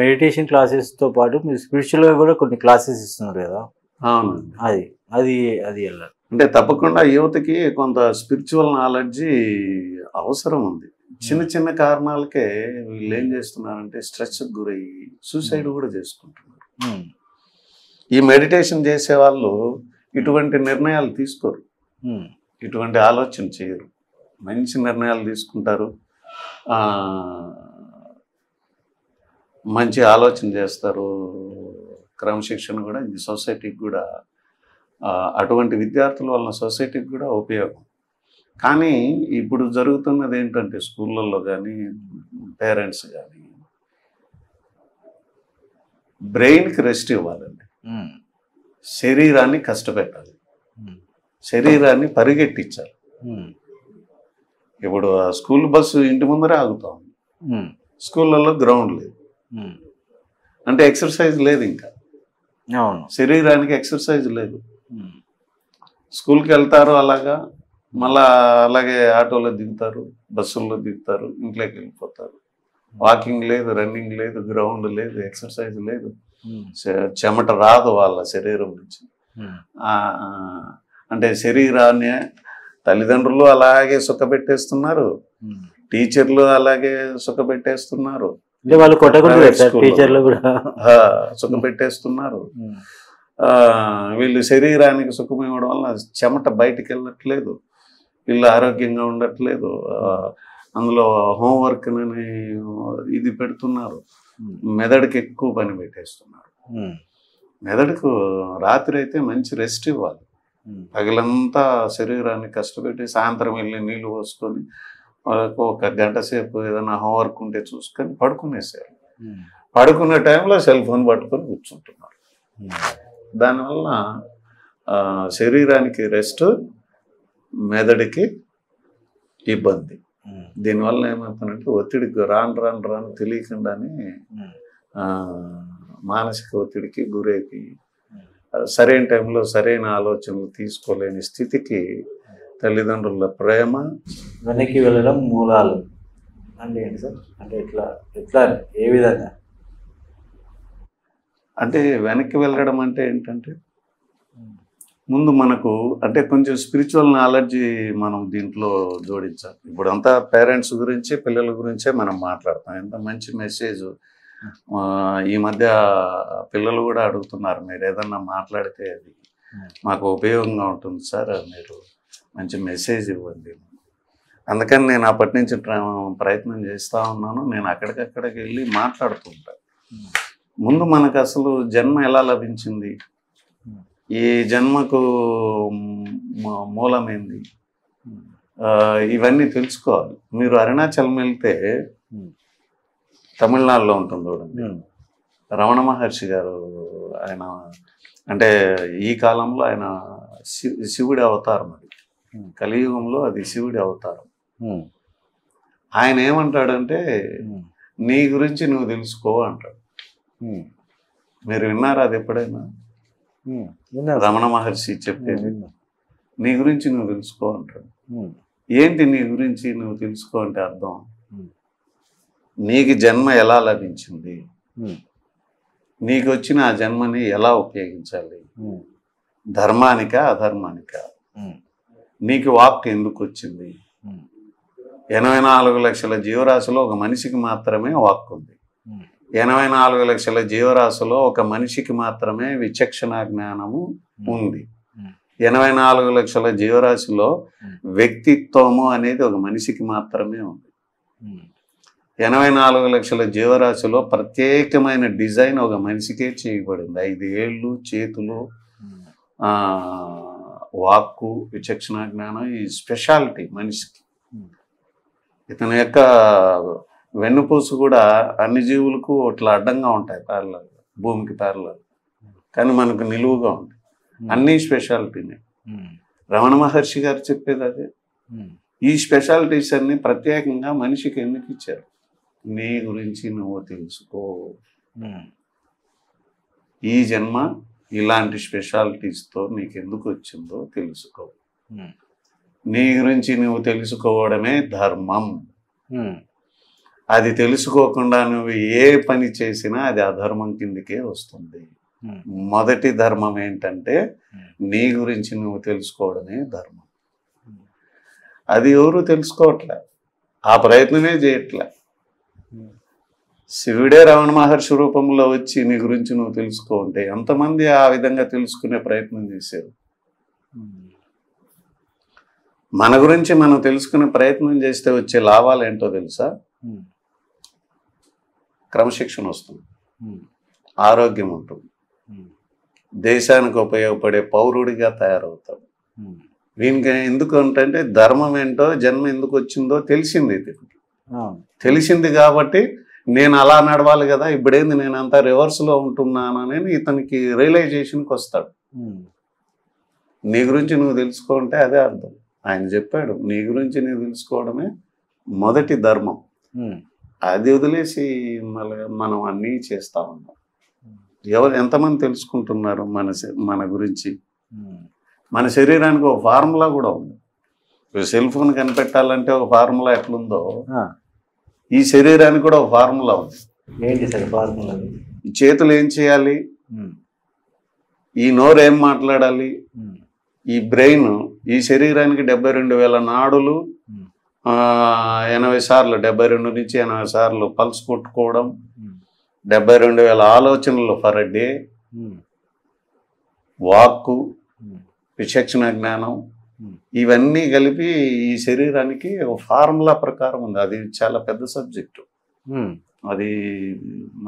మెడిటేషన్ క్లాసెస్తో పాటు మీరు స్పిరిచువల్గా కూడా కొన్ని క్లాసెస్ ఇస్తున్నారు కదా. అవునండి. అది ఎలా అంటే తప్పకుండా యువతకి కొంత స్పిరిచువల్ నాలెడ్జి అవసరం ఉంది. చిన్న చిన్న కారణాలకే వీళ్ళు ఏం చేస్తున్నారంటే స్ట్రెస్కి గురయ్యి సూసైడ్ కూడా చేసుకుంటున్నారు. ఈ మెడిటేషన్ చేసే వాళ్ళు ఇటువంటి నిర్ణయాలు తీసుకోరు, ఇటువంటి ఆలోచన చేయరు, మంచి నిర్ణయాలు తీసుకుంటారు, మంచి ఆలోచన చేస్తారు. క్రమశిక్షణ కూడా ఇది సొసైటీకి కూడా, అటువంటి విద్యార్థుల వలన సొసైటీకి కూడా ఉపయోగం. కానీ ఇప్పుడు జరుగుతున్నది ఏంటంటే స్కూళ్ళల్లో కానీ పేరెంట్స్ కానీ బ్రెయిన్కి రెస్ట్ ఇవ్వాలండి, శరీరాన్ని కష్టపెట్టాలి, శరీరాన్ని పరిగెట్టించాలి. ఇప్పుడు ఆ స్కూల్ బస్సు ఇంటి ముందరే ఆగుతా ఉంది, స్కూళ్ళల్లో గ్రౌండ్ లేదు అంటే ఎక్సర్సైజ్ లేదు, ఇంకా శరీరానికి ఎక్సర్సైజ్ లేదు. స్కూల్కి వెళ్తారు అలాగా, మళ్ళా అలాగే ఆటోలో దిగుతారు, బస్సుల్లో దిగుతారు, ఇంట్లోకి వెళ్ళిపోతారు. వాకింగ్ లేదు, రన్నింగ్ లేదు, గ్రౌండ్ లేదు, ఎక్సర్సైజ్ లేదు, చెమట రాదు వాళ్ళ శరీరం నుంచి. అంటే శరీరాన్ని తల్లిదండ్రులు అలాగే సుఖపెట్టేస్తున్నారు, టీచర్లు అలాగే సుఖపెట్టేస్తున్నారు, అంటే వాళ్ళు కొట్టకూడదు టీచర్లు కూడా సుఖపెట్టేస్తున్నారు. వీళ్ళు శరీరానికి సుఖం ఇవ్వడం వల్ల చెమట బయటికి వెళ్ళట్లేదు, వీళ్ళు ఆరోగ్యంగా ఉండట్లేదు. అందులో హోంవర్క్ అని ఇది పెడుతున్నారు, మెదడుకి ఎక్కువ పని పెట్టేస్తున్నారు. మెదడుకు రాత్రి అయితే మంచి రెస్ట్ ఇవ్వాలి, పగలంతా శరీరాన్ని కష్టపెట్టి సాయంత్రం వెళ్ళి నీళ్ళు పోసుకొని ఒక గంట సేపు ఏదైనా హోంవర్క్ ఉంటే చూసుకొని పడుకునేసారు. పడుకునే టైంలో సెల్ ఫోన్ పట్టుకొని కూర్చుంటున్నారు. దానివల్ల శరీరానికి రెస్ట్, మెదడుకి ఇబ్బంది. దీనివల్ల ఏమవుతుందంటే ఒత్తిడికి రాను తెలియకుండానే మానసిక ఒత్తిడికి గురైకి సరైన టైంలో సరైన ఆలోచనలు తీసుకోలేని స్థితికి తల్లిదండ్రుల ప్రేమ వెనక్కి వెళ్ళడం మూలాలు అంటే ఏంటి సార్? అంటే ఎట్లా ఏ విధంగా? అంటే వెనక్కి వెళ్ళడం అంటే ఏంటంటే ముందు మనకు అంటే కొంచెం స్పిరిచువల్ నాలెడ్జ్ మనం దీంట్లో జోడించాలి. ఇప్పుడు అంతా పేరెంట్స్ గురించి పిల్లల గురించే మనం మాట్లాడతాం. ఎంత మంచి మెసేజ్ ఈ మధ్య పిల్లలు కూడా అడుగుతున్నారు, మీరు ఏదన్నా మాట్లాడితే అది మాకు ఉపయోగంగా ఉంటుంది సార్, మీరు మంచి మెసేజ్ ఇవ్వండి. అందుకని నేను అప్పటి నుంచి ప్రయత్నం చేస్తూ ఉన్నాను. నేను అక్కడికక్కడికి వెళ్ళి మాట్లాడుతూ ఉంటాను. ముందు మనకు అసలు జన్మ ఎలా లభించింది, ఈ జన్మకు మూలమైంది, ఇవన్నీ తెలుసుకోవాలి. మీరు అరుణాచలం వెళ్తే తమిళనాడులో ఉంటుంది చూడండి, రమణ మహర్షి గారు, ఆయన అంటే ఈ కాలంలో ఆయన శివుడి అవతారం, అది కలియుగంలో అది శివుడి అవతారం. ఆయన ఏమంటాడంటే నీ గురించి నువ్వు తెలుసుకో అంటాడు. మీరు విన్నారా అది ఎప్పుడైనా? రమణ మహర్షి చెప్పేది నీ గురించి నువ్వు తెలుసుకో అంటాడు. ఏంటి నీ గురించి నువ్వు తెలుసుకో అంటే అర్థం, నీకు జన్మ ఎలా లభించింది, నీకు వచ్చిన ఆ జన్మని ఎలా ఉపయోగించాలి, ధర్మానిక అధర్మానిక, నీకు వాక్ ఎందుకు వచ్చింది. 84 లక్షల జీవరాశిలో ఒక మనిషికి మాత్రమే వాక్ ఉంది. 84 లక్షల జీవరాశిలో ఒక మనిషికి మాత్రమే విచక్షణ జ్ఞానము ఉంది. 84 లక్షల జీవరాశిలో వ్యక్తిత్వము అనేది ఒక మనిషికి మాత్రమే ఉంది. 84 లక్షల జీవరాశిలో ప్రత్యేకమైన డిజైన్ ఒక మనిషికే చేయబడింది. 5 ఏళ్ళు, చేతులు, వాక్కు, విచక్షణ జ్ఞానం, ఈ స్పెషాలిటీ మనిషికి. ఇతని యొక్క వెన్నుపూసు కూడా అన్ని జీవులకు అట్లా అడ్డంగా ఉంటాయి, ప్యారలల్, భూమికి ప్యారలల్, కానీ మనకు నిలువుగా ఉంటాయి. అన్ని స్పెషాలిటీనే. రమణ మహర్షి గారు చెప్పేది అదే. ఈ స్పెషాలిటీస్ అన్ని ప్రత్యేకంగా మనిషికి ఎందుకు ఇచ్చారు, నీ గురించి నువ్వు తెలుసుకో, ఈ జన్మ ఇలాంటి స్పెషాలిటీస్తో నీకు ఎందుకు వచ్చిందో తెలుసుకో, నీ గురించి నువ్వు తెలుసుకోవడమే ధర్మం. అది తెలుసుకోకుండా నువ్వు ఏ పని చేసినా అది అధర్మం కిందకే వస్తుంది. మొదటి ధర్మం ఏంటంటే నీ గురించి నువ్వు తెలుసుకోవడమే ధర్మం. అది ఎవరు తెలుసుకోవట్లే, ఆ ప్రయత్నమే చేయట్లే. శివుడే రమణ మహర్షి రూపంలో వచ్చి నీ గురించి నువ్వు తెలుసుకో ఉంటే ఎంతమంది ఆ విధంగా తెలుసుకునే ప్రయత్నం చేశారు. మన గురించి మనం తెలుసుకునే ప్రయత్నం చేస్తే వచ్చే లాభాలు ఏంటో తెలుసా? క్రమశిక్షణ వస్తుంది, ఆరోగ్యం ఉంటుంది, దేశానికి ఉపయోగపడే పౌరుడిగా తయారవుతాడు. వీనికి ఎందుకు అంటే ధర్మం ఏంటో, జన్మ ఎందుకు వచ్చిందో తెలిసింది. తెలిసింది కాబట్టి నేను అలా నడవాలి కదా, ఇప్పుడేంది నేను అంతా రివర్స్లో ఉంటున్నాను అనేది ఇతనికి రియలైజేషన్కి వస్తాడు. నీ గురించి నువ్వు తెలుసుకుంటే అదే అర్థం. ఆయన చెప్పాడు నీ గురించి నువ్వు తెలుసుకోవడమే మొదటి ధర్మం. అది వదిలేసి మళ్ళీ మనం అన్నీ చేస్తా ఉన్నాం. ఎంతమంది తెలుసుకుంటున్నారు మన గురించి? మన శరీరానికి ఒక ఫార్ములా కూడా ఉంది. సెల్ ఫోన్ కనిపెట్టాలంటే ఒక ఫార్ములా ఎట్లుందో ఈ శరీరానికి కూడా ఒక ఫార్ములా ఉంది. ఏంటి సార్ ఫార్ములా? ఈ చేతులు ఏం చేయాలి, ఈ నోరు ఏం మాట్లాడాలి, ఈ బ్రెయిన్, ఈ శరీరానికి 72,000 నాడులు, 80 సార్లు 72 నుంచి 80 సార్లు పల్స్ కొట్టుకోవడం, 72,000 ఆలోచనలు ఫర్ డే, వాక్కు, విచక్షణ జ్ఞానం, ఇవన్నీ కలిపి ఈ శరీరానికి ఒక ఫార్ములా ప్రకారం ఉంది. అది చాలా పెద్ద సబ్జెక్టు. అది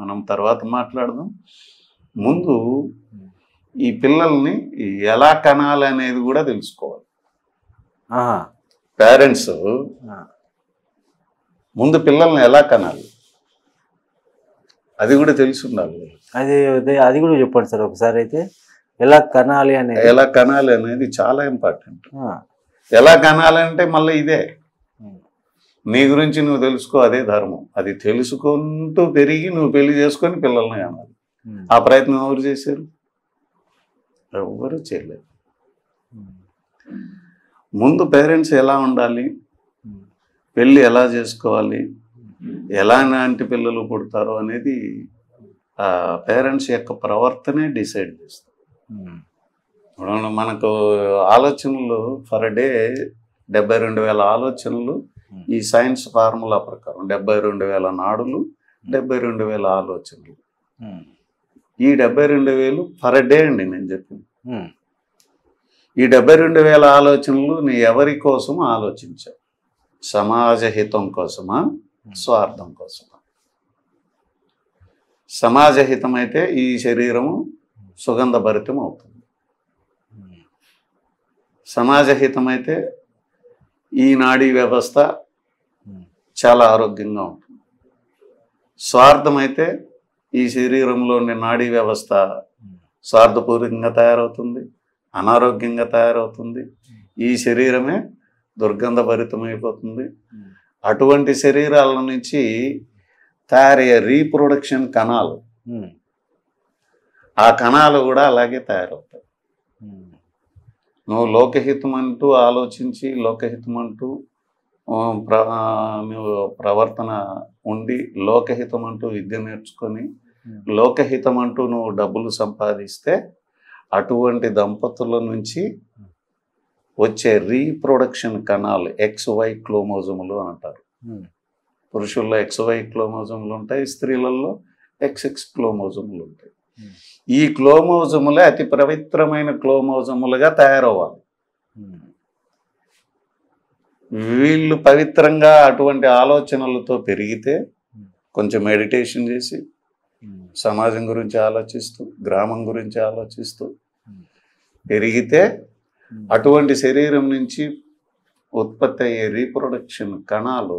మనం తర్వాత మాట్లాడదాం. ముందు ఈ పిల్లల్ని ఎలా కనాలి అనేది కూడా తెలుసుకోవాలి. పేరెంట్స్ ముందు పిల్లల్ని ఎలా కనాలి అది కూడా తెలిసి ఉండాలి. అది కూడా చెప్పండి సార్ ఒకసారి. అయితే ఎలా కనాలి అనేది చాలా ఇంపార్టెంట్. ఎలా కనాలి అంటే మళ్ళీ ఇదే, నీ గురించి నువ్వు తెలుసుకో, అదే ధర్మం. అది తెలుసుకుంటూ పెరిగి నువ్వు పెళ్లి చేసుకొని పిల్లల్ని కనాలి. ఆ ప్రయత్నం ఎవరు చేశారు? ఎవరు చేయలేదు. ముందు పేరెంట్స్ ఎలా ఉండాలి, పెళ్ళి ఎలా చేసుకోవాలి, ఎలాంటి పిల్లలు పుడతారో అనేది ఆ పేరెంట్స్ యొక్క ప్రవర్తనే డిసైడ్ చేస్తారు. మనకు ఆలోచనలు ఫర్ డే 72,000 ఆలోచనలు ఈ సైన్స్ ఫార్ములా ప్రకారం. 72,000 నాడులు, 72,000 ఆలోచనలు. ఈ 72,000 ఫర్ డే అండి నేను చెప్పింది. ఈ 72,000 ఆలోచనలు నీ ఎవరి కోసం ఆలోచించావు? సమాజ హితం కోసమా, స్వార్థం కోసమా? సమాజ హితం అయితే ఈ శరీరము సుగంధభరితం అవుతుంది. సమాజ హితం అయితే ఈ నాడీ వ్యవస్థ చాలా ఆరోగ్యంగా ఉంటుంది. స్వార్థం అయితే ఈ శరీరంలో ఉండే నాడీ వ్యవస్థ స్వార్థపూరితంగా తయారవుతుంది, అనారోగ్యంగా తయారవుతుంది. ఈ శరీరమే దుర్గంధభరితమైపోతుంది. అటువంటి శరీరాల నుంచి తయారయ్యే రీప్రొడక్షన్ కణాలు, ఆ కణాలు కూడా అలాగే తయారవుతాయి. నువ్వు లోకహితం అంటూ ఆలోచించి, లోకహితం అంటూ నువ్వు ప్రవర్తన ఉండి, లోకహితం అంటూ విద్య నేర్చుకొని, లోకహితం అంటూ నువ్వు డబ్బులు సంపాదిస్తే అటువంటి దంపతుల నుంచి వచ్చే రీప్రొడక్షన్ కణాలు XY క్రోమోజోములు అంటారు. పురుషుల్లో XY క్రోమోజోములు ఉంటాయి, స్త్రీలలో XX క్రోమోజోములు ఉంటాయి. ఈ క్రోమోజోములే అతి పవిత్రమైన క్రోమోజోములుగా తయారవ్వాలి. వీళ్ళు పవిత్రంగా అటువంటి ఆలోచనలతో పెరిగితే, కొంచెం మెడిటేషన్ చేసి, సమాజం గురించి ఆలోచిస్తూ, గ్రామం గురించి ఆలోచిస్తూ పెరిగితే అటువంటి శరీరం నుంచి ఉత్పత్తి అయ్యే రీప్రొడక్షన్ కణాలు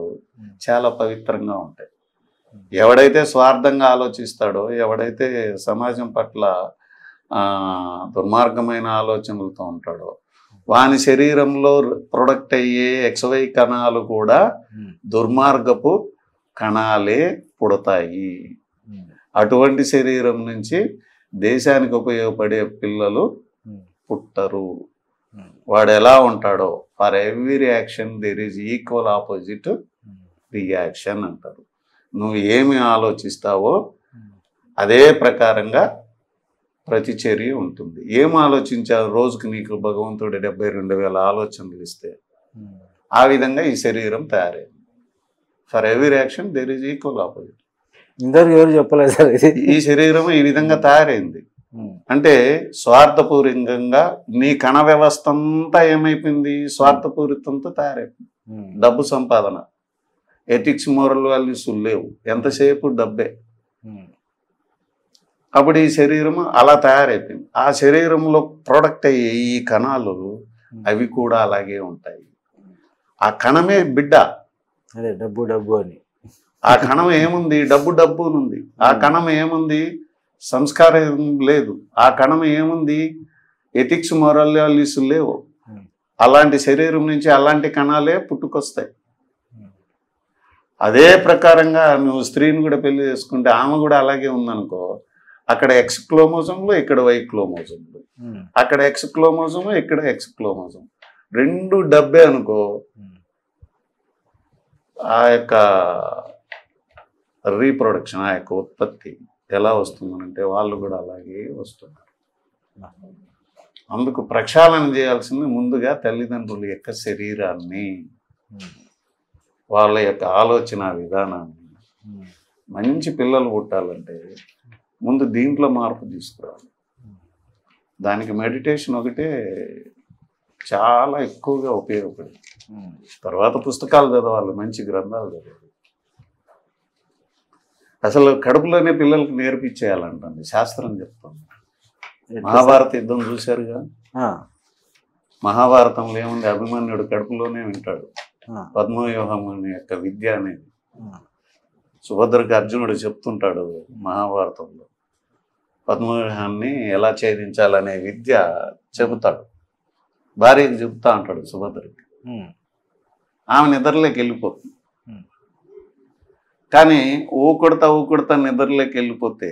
చాలా పవిత్రంగా ఉంటాయి. ఎవడైతే స్వార్థంగా ఆలోచిస్తాడో, ఎవడైతే సమాజం పట్ల దుర్మార్గమైన ఆలోచనలతో ఉంటాడో, వాని శరీరంలో ప్రొడక్ట్ అయ్యే XY కణాలు కూడా దుర్మార్గపు కణాలే పుడతాయి. అటువంటి శరీరం నుంచి దేశానికి ఉపయోగపడే పిల్లలు పుట్టరు. వాడు ఎలా ఉంటాడో, for every reaction there is equal opposite reaction అంటారు. నువ్వు ఏమి ఆలోచిస్తావో అదే ప్రకారంగా ప్రతిచర్య ఉంటుంది. ఏం ఆలోచించావు? రోజుకి నీకు భగవంతుడు 72,000 ఆలోచనలు ఇస్తే ఆ విధంగా ఈ శరీరం తయారైంది. For every reaction there is equal opposite. ఇందరు ఎవరు చెప్పలేదు సార్. ఈ శరీరం ఈ విధంగా తయారైంది అంటే స్వార్థపూరితంగా నీ కణ వ్యవస్థ అంతా ఏమైపోయింది? స్వార్థపూరితంతో తయారైపోయింది. డబ్బు సంపాదన, ఎథిక్స్, మోరల్ వాల్యూస్ లేవు, ఎంతసేపు డబ్బే. అప్పుడు ఈ శరీరం అలా తయారైపోయింది. ఆ శరీరంలో ప్రొడక్ట్ అయ్యే ఈ కణాలు అవి కూడా అలాగే ఉంటాయి. ఆ కణమే బిడ్డ. అదే డబ్బు డబ్బు అని. ఆ కణం ఏముంది? డబ్బు డబ్బు ఉంది. ఆ కణం ఏముంది? సంస్కారం లేదు. ఆ కణం ఏముంది? ఎథిక్స్, మోరల్ వాల్యూస్ లేవు. అలాంటి శరీరం నుంచి అలాంటి కణాలే పుట్టుకొస్తాయి. అదే ప్రకారంగా నువ్వు స్త్రీని కూడా పెళ్లి చేసుకుంటే ఆమె కూడా అలాగే ఉందనుకో, అక్కడ X క్రోమోజోమ్లు, ఇక్కడ Y క్రోమోజోమ్లు, అక్కడ X క్రోమోజోమ్, ఇక్కడ X క్రోమోజోమ్, రెండు డబ్బే అనుకో, ఆ యొక్క రీప్రొడక్షన్, ఆ యొక్క ఉత్పత్తి ఎలా వస్తుందనంటే వాళ్ళు కూడా అలాగే వస్తున్నారు. అందుకు ప్రక్షాళన చేయాల్సింది ముందుగా తల్లిదండ్రుల యొక్క శరీరాన్ని, వాళ్ళ యొక్క ఆలోచన విధానాన్ని. మంచి పిల్లలు పుట్టాలంటే ముందు దీంట్లో మార్పు తీసుకురావాలి. దానికి మెడిటేషన్ ఒకటే చాలా ఎక్కువగా ఉపయోగపడింది. తర్వాత పుస్తకాలు చదవాలి, మంచి గ్రంథాలు చదవాలి. అసలు కడుపులోనే పిల్లలకు నేర్పించేయాలంటండి శాస్త్రం చెప్తుంది. మహాభారత యుద్ధం చూశారుగా, మహాభారతంలో ఏముంది, అభిమన్యుడు కడుపులోనే వింటాడు పద్మవ్యూహం అనే యొక్క విద్య అనేది. సుభద్రకి అర్జునుడు చెప్తుంటాడు మహాభారతంలో, పద్మవ్యూహాన్ని ఎలా ఛేదించాలనే విద్య చెబుతాడు, భార్యకి చెబుతా అంటాడు సుభద్రకి. ఆమె నిద్రలోకి వెళ్ళిపోతుంది. కానీ ఊకొడతా నిద్రలోకి వెళ్ళిపోతే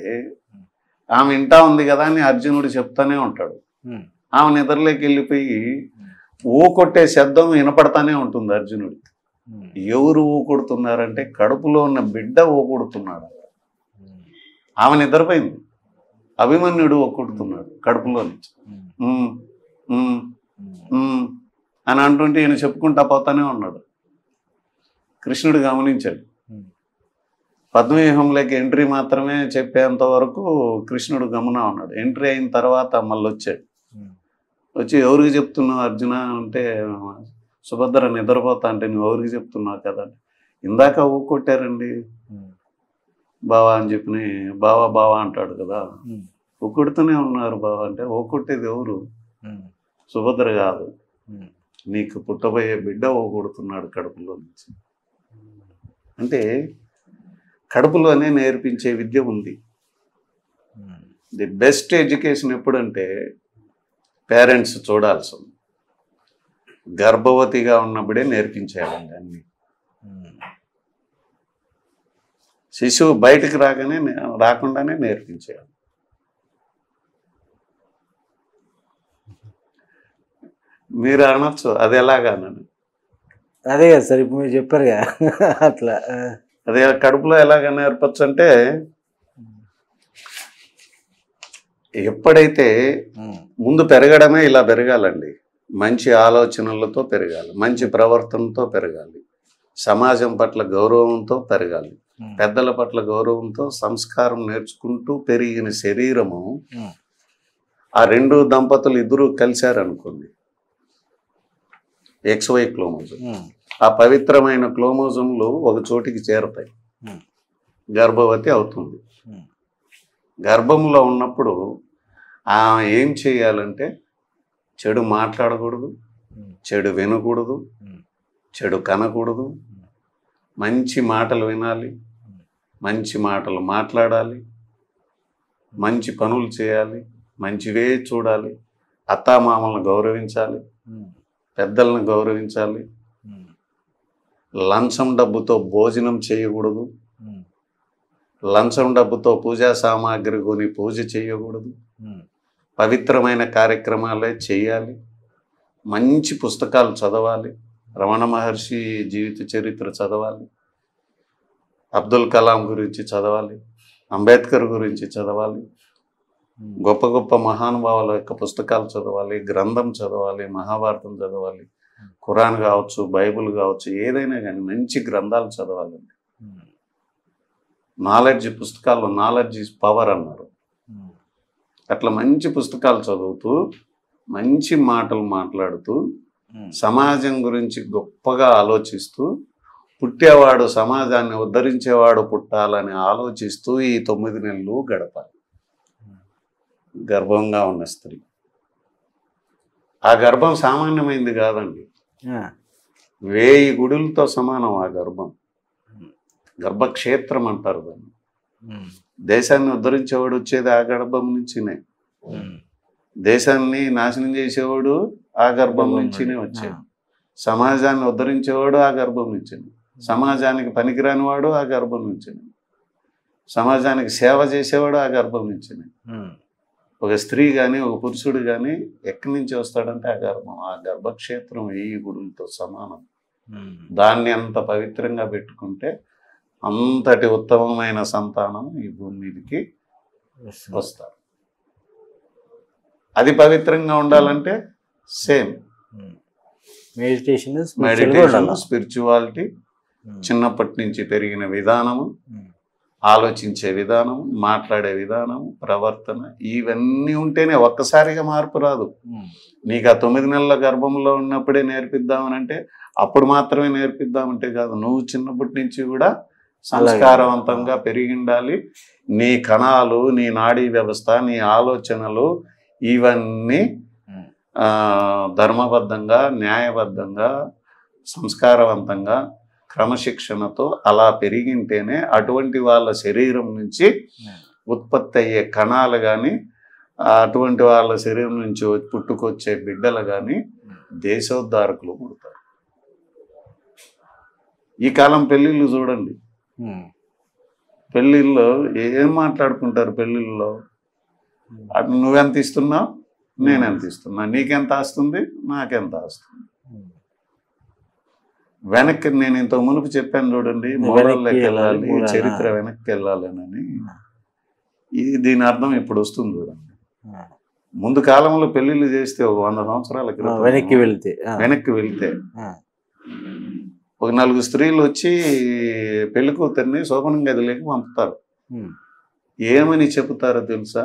ఆమె ఇంటా ఉంది కదా అని అర్జునుడు చెప్తానే ఉంటాడు. ఆమె నిద్రలోకి వెళ్ళిపోయి ఊకొట్టే శబ్దం వినపడతానే ఉంటుంది అర్జునుడికి. ఎవరు ఊకొడుతున్నారంటే కడుపులో ఉన్న బిడ్డ ఊకొడుతున్నాడు. ఆమె నిద్రపోయింది, అభిమన్యుడు ఊకొడుతున్నాడు కడుపులో నుంచి. అని అంటుంటే ఈయన చెప్పుకుంటా పోతానే ఉన్నాడు. కృష్ణుడు గమనించాడు. పద్మవ్యూహంలోకి ఎంట్రీ మాత్రమే చెప్పేంత వరకు కృష్ణుడు గమనా ఉన్నాడు. ఎంట్రీ అయిన తర్వాత మళ్ళీ వచ్చాడు. వచ్చి ఎవరికి చెప్తున్నావు అర్జున అంటే, సుభద్ర నిద్రపోతా అంటే నువ్వు ఎవరికి చెప్తున్నావు కదా, ఇందాక ఊకొట్టారండి బావా అని చెప్పి, బావా అంటాడు కదా, ఊకొడుతూనే ఉన్నారు బావా అంటే, ఊకొట్టేది ఎవరు? సుభద్ర కాదు, నీకు పుట్టబోయే బిడ్డ ఊకొడుతున్నాడు కడుపులో నుంచి. అంటే కడుపులోనే నేర్పించే విద్య ఉంది. ది బెస్ట్ ఎడ్యుకేషన్ ఎప్పుడంటే పేరెంట్స్ చూడాల్సి ఉంది. గర్భవతిగా ఉన్నప్పుడే నేర్పించేయాలండి అన్ని. శిశువు బయటకు రాకుండానే నేర్పించేయాలి. మీరు అనొచ్చు అది ఎలాగానని. అదే కదా సార్ ఇప్పుడు మీరు చెప్పారుగా అట్లా. అదే కడుపులో ఎలాగ నేర్పచ్చు అంటే, ఎప్పుడైతే ముందు పెరగడమే ఇలా పెరగాలండి. మంచి ఆలోచనలతో పెరగాలి, మంచి ప్రవర్తనతో పెరగాలి, సమాజం పట్ల గౌరవంతో పెరగాలి, పెద్దల పట్ల గౌరవంతో సంస్కారం నేర్చుకుంటూ పెరిగిన శరీరము, ఆ రెండు దంపతులు ఇద్దరు కలిశారనుకోండి, XY క్రోమోజోమ్, ఆ పవిత్రమైన క్రోమోజోమ్లు ఒక చోటికి చేరతాయి, గర్భవతి అవుతుంది. గర్భంలో ఉన్నప్పుడు ఆమె ఏం చేయాలంటే చెడు మాట్లాడకూడదు, చెడు వినకూడదు, చెడు కనకూడదు, మంచి మాటలు వినాలి, మంచి మాటలు మాట్లాడాలి, మంచి పనులు చేయాలి, మంచివే చూడాలి, అత్తామామలను గౌరవించాలి, పెద్దలను గౌరవించాలి, లంచం డబ్బుతో భోజనం చేయకూడదు, లంచం డబ్బుతో పూజా సామాగ్రి కొని పూజ చేయకూడదు, పవిత్రమైన కార్యక్రమాలే చేయాలి, మంచి పుస్తకాలు చదవాలి, రమణ మహర్షి జీవిత చరిత్ర చదవాలి, అబ్దుల్ కలాం గురించి చదవాలి, అంబేద్కర్ గురించి చదవాలి, గొప్ప గొప్ప మహానుభావుల యొక్క పుస్తకాలు చదవాలి, గ్రంథం చదవాలి, మహాభారతం చదవాలి, ఖురాన్ కావచ్చు, బైబుల్ కావచ్చు, ఏదైనా కానీ మంచి గ్రంథాలు చదవాలండి. నాలెడ్జ్, పుస్తకాల్లో నాలెడ్జ్ ఈజ్ పవర్ అన్నారు. అట్లా మంచి పుస్తకాలు చదువుతూ, మంచి మాటలు మాట్లాడుతూ, సమాజం గురించి గొప్పగా ఆలోచిస్తూ, పుట్టేవాడు సమాజాన్ని ఉద్ధరించేవాడు పుట్టాలని ఆలోచిస్తూ ఈ 9 నెలలు గడపాలి గర్భంగా ఉన్న స్త్రీ. ఆ గర్భం సామాన్యమైంది కాదండి, 1000 గుడులతో సమానం ఆ గర్భం. గర్భక్షేత్రం అంటారు దాన్ని. దేశాన్ని ఉద్ధరించేవాడు వచ్చేది ఆ గర్భం నుంచినే, దేశాన్ని నాశనం చేసేవాడు ఆ గర్భం నుంచినే వచ్చేది, సమాజాన్ని ఉద్ధరించేవాడు ఆ గర్భం నుంచినే, సమాజానికి పనికిరాని వాడు ఆ గర్భం నుంచినే, సమాజానికి సేవ చేసేవాడు ఆ గర్భం నుంచినే. ఒక స్త్రీ కానీ ఒక పురుషుడు కానీ ఎక్కడి నుంచి వస్తాడంటే ఆ గర్భం. ఆ గర్భక్షేత్రం 1000 గుడులతో సమానం. దాన్ని అంత పవిత్రంగా పెట్టుకుంటే అంతటి ఉత్తమమైన సంతానం ఈ భూమి మీదకి వస్తారు. అది పవిత్రంగా ఉండాలంటే సేమ్ మెడిటేషన్ స్పిరిచువాలిటీ, చిన్నప్పటి నుంచి పెరిగిన విధానము, ఆలోచించే విధానం, మాట్లాడే విధానం, ప్రవర్తన, ఇవన్నీ ఉంటేనే ఒక్కసారిగా మార్పు రాదు. నీకు ఆ 9 నెలల గర్భంలో ఉన్నప్పుడే నేర్పిద్దామనంటే అప్పుడు మాత్రమే నేర్పిద్దామంటే కాదు. నువ్వు చిన్నప్పటి నుంచి కూడా సంస్కారవంతంగా పెరిగి ఉండాలి. నీ కణాలు, నీ నాడీ వ్యవస్థ, నీ ఆలోచనలు ఇవన్నీ ధర్మబద్ధంగా, న్యాయబద్ధంగా, సంస్కారవంతంగా, క్రమశిక్షణతో అలా పెరిగింటేనే అటువంటి వాళ్ళ శరీరం నుంచి ఉత్పత్తి అయ్యే కణాలు కానీ, అటువంటి వాళ్ళ శరీరం నుంచి పుట్టుకొచ్చే బిడ్డలు కానీ దేశోద్ధారకులు పుడతారు. ఈ కాలం పెళ్ళిళ్ళు చూడండి, పెళ్ళిళ్ళలో ఏం మాట్లాడుకుంటారు? పెళ్ళిళ్ళలో నువ్వెంత ఇస్తున్నావు, నేనెంత ఇస్తున్నా, నీకెంత వస్తుంది, నాకెంత వస్తుంది. వెనక్కి నేను ఇంతకు మునుపు చెప్పాను చూడండి, మోడల్లోకి వెళ్ళాలి, చరిత్ర వెనక్కి వెళ్ళాలని. దీని అర్థం ఇప్పుడు వస్తుంది చూడండి. ముందు కాలంలో పెళ్లిళ్ళు చేస్తే ఒక 100 సంవత్సరాల క్రితం వెనక్కి వెళ్తే ఒక 4 స్త్రీలు వచ్చి పెళ్లి కూతుర్ని శోభనం గదిలోకి పంపుతారు. ఏమని చెబుతారో తెలుసా?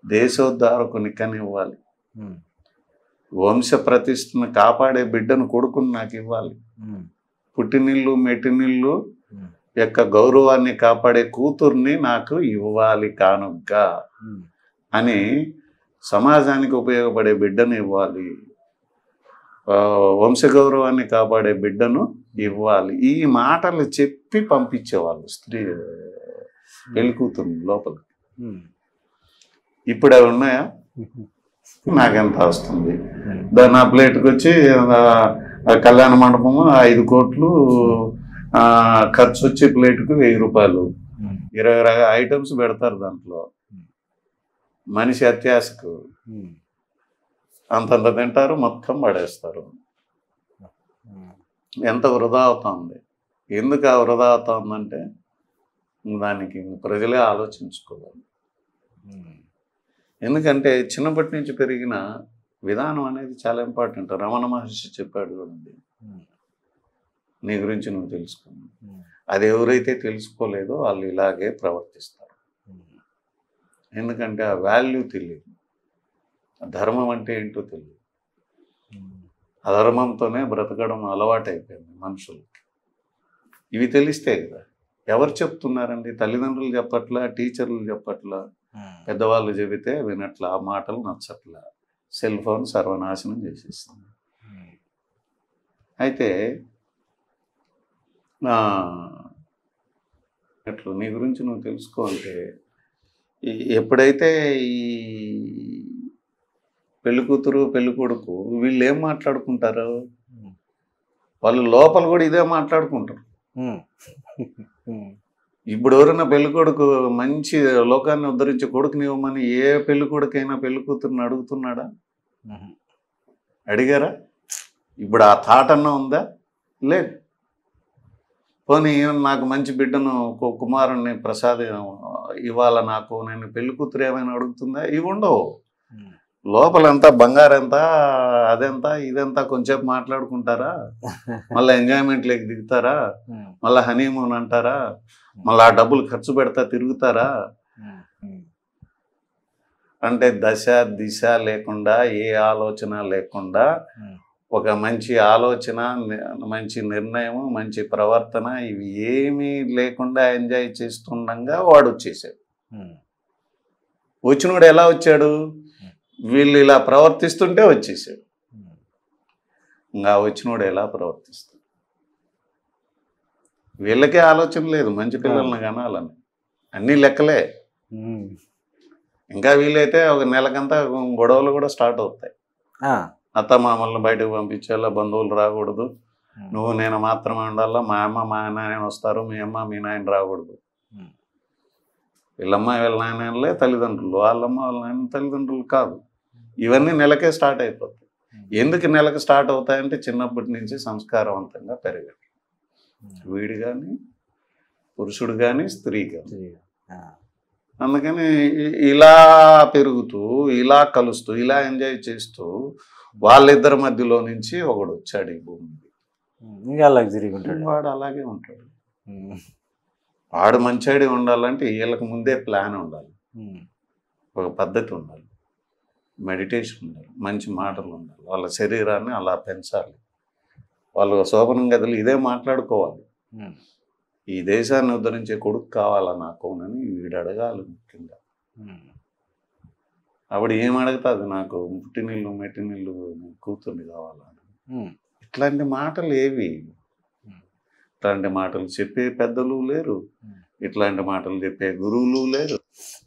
దేశోద్ధారకుని కనివ్వాలి, వంశ ప్రతిష్టను కాపాడే బిడ్డను కొడుకుని నాకు ఇవ్వాలి, పుట్టినిల్లు మెట్టినిల్లు యొక్క గౌరవాన్ని కాపాడే కూతుర్ని నాకు ఇవ్వాలి కానుగ్గా అని, సమాజానికి ఉపయోగపడే బిడ్డను ఇవ్వాలి, వంశ గౌరవాన్ని కాపాడే బిడ్డను ఇవ్వాలి. ఈ మాటలు చెప్పి పంపించేవాళ్ళు స్త్రీ పెళ్లి కూతుర్ని లోపలికి. ఇప్పుడు అవి ఉన్నాయా? నాకెంత వస్తుంది, నా ప్లేట్కి వచ్చి కళ్యాణ మండపము 5 కోట్లు ఖర్చు వచ్చి ప్లేట్కు 1000 రూపాయలు, 20 ఐటమ్స్ పెడతారు. దాంట్లో మనిషి అత్యాశకు అంతంత తింటారు, మొత్తం పడేస్తారు. ఎంత వృధా అవుతుంది. ఎందుకు ఆ వృధా అవుతుందంటే దానికి ప్రజలే ఆలోచించుకోవాలి. ఎందుకంటే చిన్నప్పటి నుంచి పెరిగిన విధానం అనేది చాలా ఇంపార్టెంట్. రమణ మహర్షి చెప్పాడు చూడండి, నీ గురించి నువ్వు తెలుసుకున్నావు. అది ఎవరైతే తెలుసుకోలేదో వాళ్ళు ఇలాగే ప్రవర్తిస్తారు. ఎందుకంటే ఆ వాల్యూ తెలియదు, ధర్మం అంటే ఏంటో తెలియదు. అధర్మంతోనే బ్రతకడం అలవాటైపోయింది మనుషులకి. ఇవి తెలిస్తే కదా. ఎవరు చెప్తున్నారండి? తల్లిదండ్రులు చెప్పట్లా, టీచర్లు చెప్పట్లా, పెద్దవాళ్ళు చెబితే వినట్లా, ఆ మాటలు నచ్చట్లా, సెల్ ఫోన్ సర్వనాశనం చేసేస్తుంది. అయితే ఎట్లు నీ గురించి నువ్వు తెలుసుకోవాలంటే ఎప్పుడైతే ఈ పెళ్లి కూతురు పెళ్లి కొడుకు వీళ్ళు ఏం మాట్లాడుకుంటారు, వాళ్ళు లోపల కూడా ఇదే మాట్లాడుకుంటారు. ఇప్పుడు ఎవరైనా పెళ్లి కొడుకు మంచి లోకాన్ని ఉద్ధరించే కొడుకుని ఇవ్వమని ఏ పెళ్లి కొడుకైనా పెళ్లి కూతురుని అడుగుతున్నాడా? అడిగారా? ఇప్పుడు ఆ థాట్ అన్నా ఉందా? లేదు. పోనీ నాకు మంచి బిడ్డను కుమారుణ్ణి ప్రసాద్ ఇవాళ నాకు నేను పెళ్లి కూతురు ఏమైనా అడుగుతుందా? ఇవి ఉండవు. లోపలంతా బంగారంతా, అదెంత ఇదంతా కొంచెంసేపు మాట్లాడుకుంటారా, మళ్ళీ ఎంజాయ్మెంట్లోకి దిగుతారా, మళ్ళీ హనీమూన్ అంటారా, మళ్ళీ ఆ డబ్బులు ఖర్చు పెడతా తిరుగుతారా? అంటే దశ దిశ లేకుండా, ఏ ఆలోచన లేకుండా, ఒక మంచి ఆలోచన, మంచి నిర్ణయం, మంచి ప్రవర్తన ఇవి ఏమీ లేకుండా ఎంజాయ్ చేస్తుండగా వాడు వచ్చేసాడు. వచ్చినోడు ఎలా వచ్చాడు? వీళ్ళు ఇలా ప్రవర్తిస్తుంటే వచ్చేసాడు. ఇంకా వచ్చినోడు ఎలా ప్రవర్తిస్తాడు? వీళ్ళకే ఆలోచన లేదు మంచి పిల్లల్ని కనాలని, అన్నీ లెక్కలే. ఇంకా వీలైతే ఒక నెలకంతా గొడవలు కూడా స్టార్ట్ అవుతాయి. అత్త మామల్ని బయటకు పంపించేలా, బంధువులు రాకూడదు, నువ్వు నేను మాత్రమే ఉండాలా, మా అమ్మ మా నాయన వస్తారు, మీ అమ్మ మీ నాయన రాకూడదు. వీళ్ళమ్మ వీళ్ళ నాయనలే తల్లిదండ్రులు, వాళ్ళమ్మ వాళ్ళ నాయన తల్లిదండ్రులు కాదు. ఇవన్నీ నెలకే స్టార్ట్ అయిపోతాయి. ఎందుకు నెలకు స్టార్ట్ అవుతాయంటే చిన్నప్పటి నుంచి సంస్కారవంతంగా పెరగాలి. వీడు కానీ పురుషుడు కానీ స్త్రీ కానీ. ఆ. అందుకని ఇలా పెరుగుతూ ఇలా కలుస్తూ ఇలా ఎంజాయ్ చేస్తూ వాళ్ళిద్దరి మధ్యలో నుంచి ఒకడు వచ్చాడు ఈ భూమి. ఇంకా లగ్జరీగా ఉంటాడు. వాడు అలాగే ఉంటాడు. వాడు మంచివాడి ఉండాలంటే వీళ్ళకి ముందే ప్లాన్ ఉండాలి, ఒక పద్ధతి ఉండాలి, మెడిటేషన్ ఉండాలి, మంచి మాటలు ఉండాలి, వాళ్ళ శరీరాన్ని అలా పెంచాలి, వాళ్ళు శోభనం గదులు ఇదే మాట్లాడుకోవాలి. ఈ దేశాన్ని ఉద్ధరించే కొడుకు కావాలా నాకు అని వీడు అడగాలి ముఖ్యంగా. ఆవిడ ఏం అడుగుతుంది, నాకు పుట్టినిల్లు మెట్టినిల్లు కూతుర్ని కావాలని. ఇట్లాంటి మాటలు ఏవి? ఇట్లాంటి మాటలు చెప్పే పెద్దలు లేరు, ఇట్లాంటి మాటలు చెప్పే గురువులు లేరు.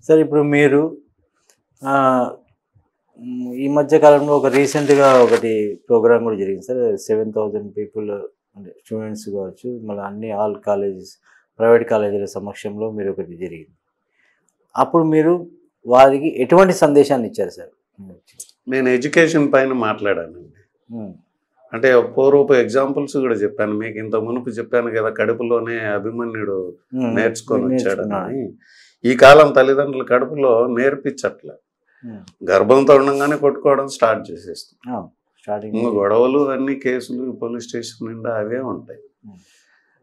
సరే, ఇప్పుడు మీరు ఈ మధ్య కాలంలో ఒక రీసెంట్గా ఒకటి ప్రోగ్రామ్ కూడా జరిగింది సార్. 7,000 పీపుల్ అంటే స్టూడెంట్స్ కావచ్చు, మళ్ళీ అన్ని ఆల్ కాలేజెస్ ప్రైవేట్ కాలేజీల సమక్షంలో మీరు ఒకటి జరిగింది. అప్పుడు మీరు వారికి ఎటువంటి సందేశాన్ని ఇచ్చారు సార్? నేను ఎడ్యుకేషన్ పైన మాట్లాడానండి. అంటే పూర్వపు ఎగ్జాంపుల్స్ కూడా చెప్పాను మీకు. ఇంత మునుపు చెప్పాను కదా, కడుపులోనే అభిమన్యుడు నేర్చుకొని వచ్చాడని. ఈ కాలం తల్లిదండ్రులు కడుపులో నేర్పించట్లే, గర్భంతో ఉండగానే కొట్టుకోవడం స్టార్ట్ చేసేస్తాం. ఇంకా గొడవలు అన్ని కేసులు పోలీస్ స్టేషన్ నిండా అవే ఉంటాయి.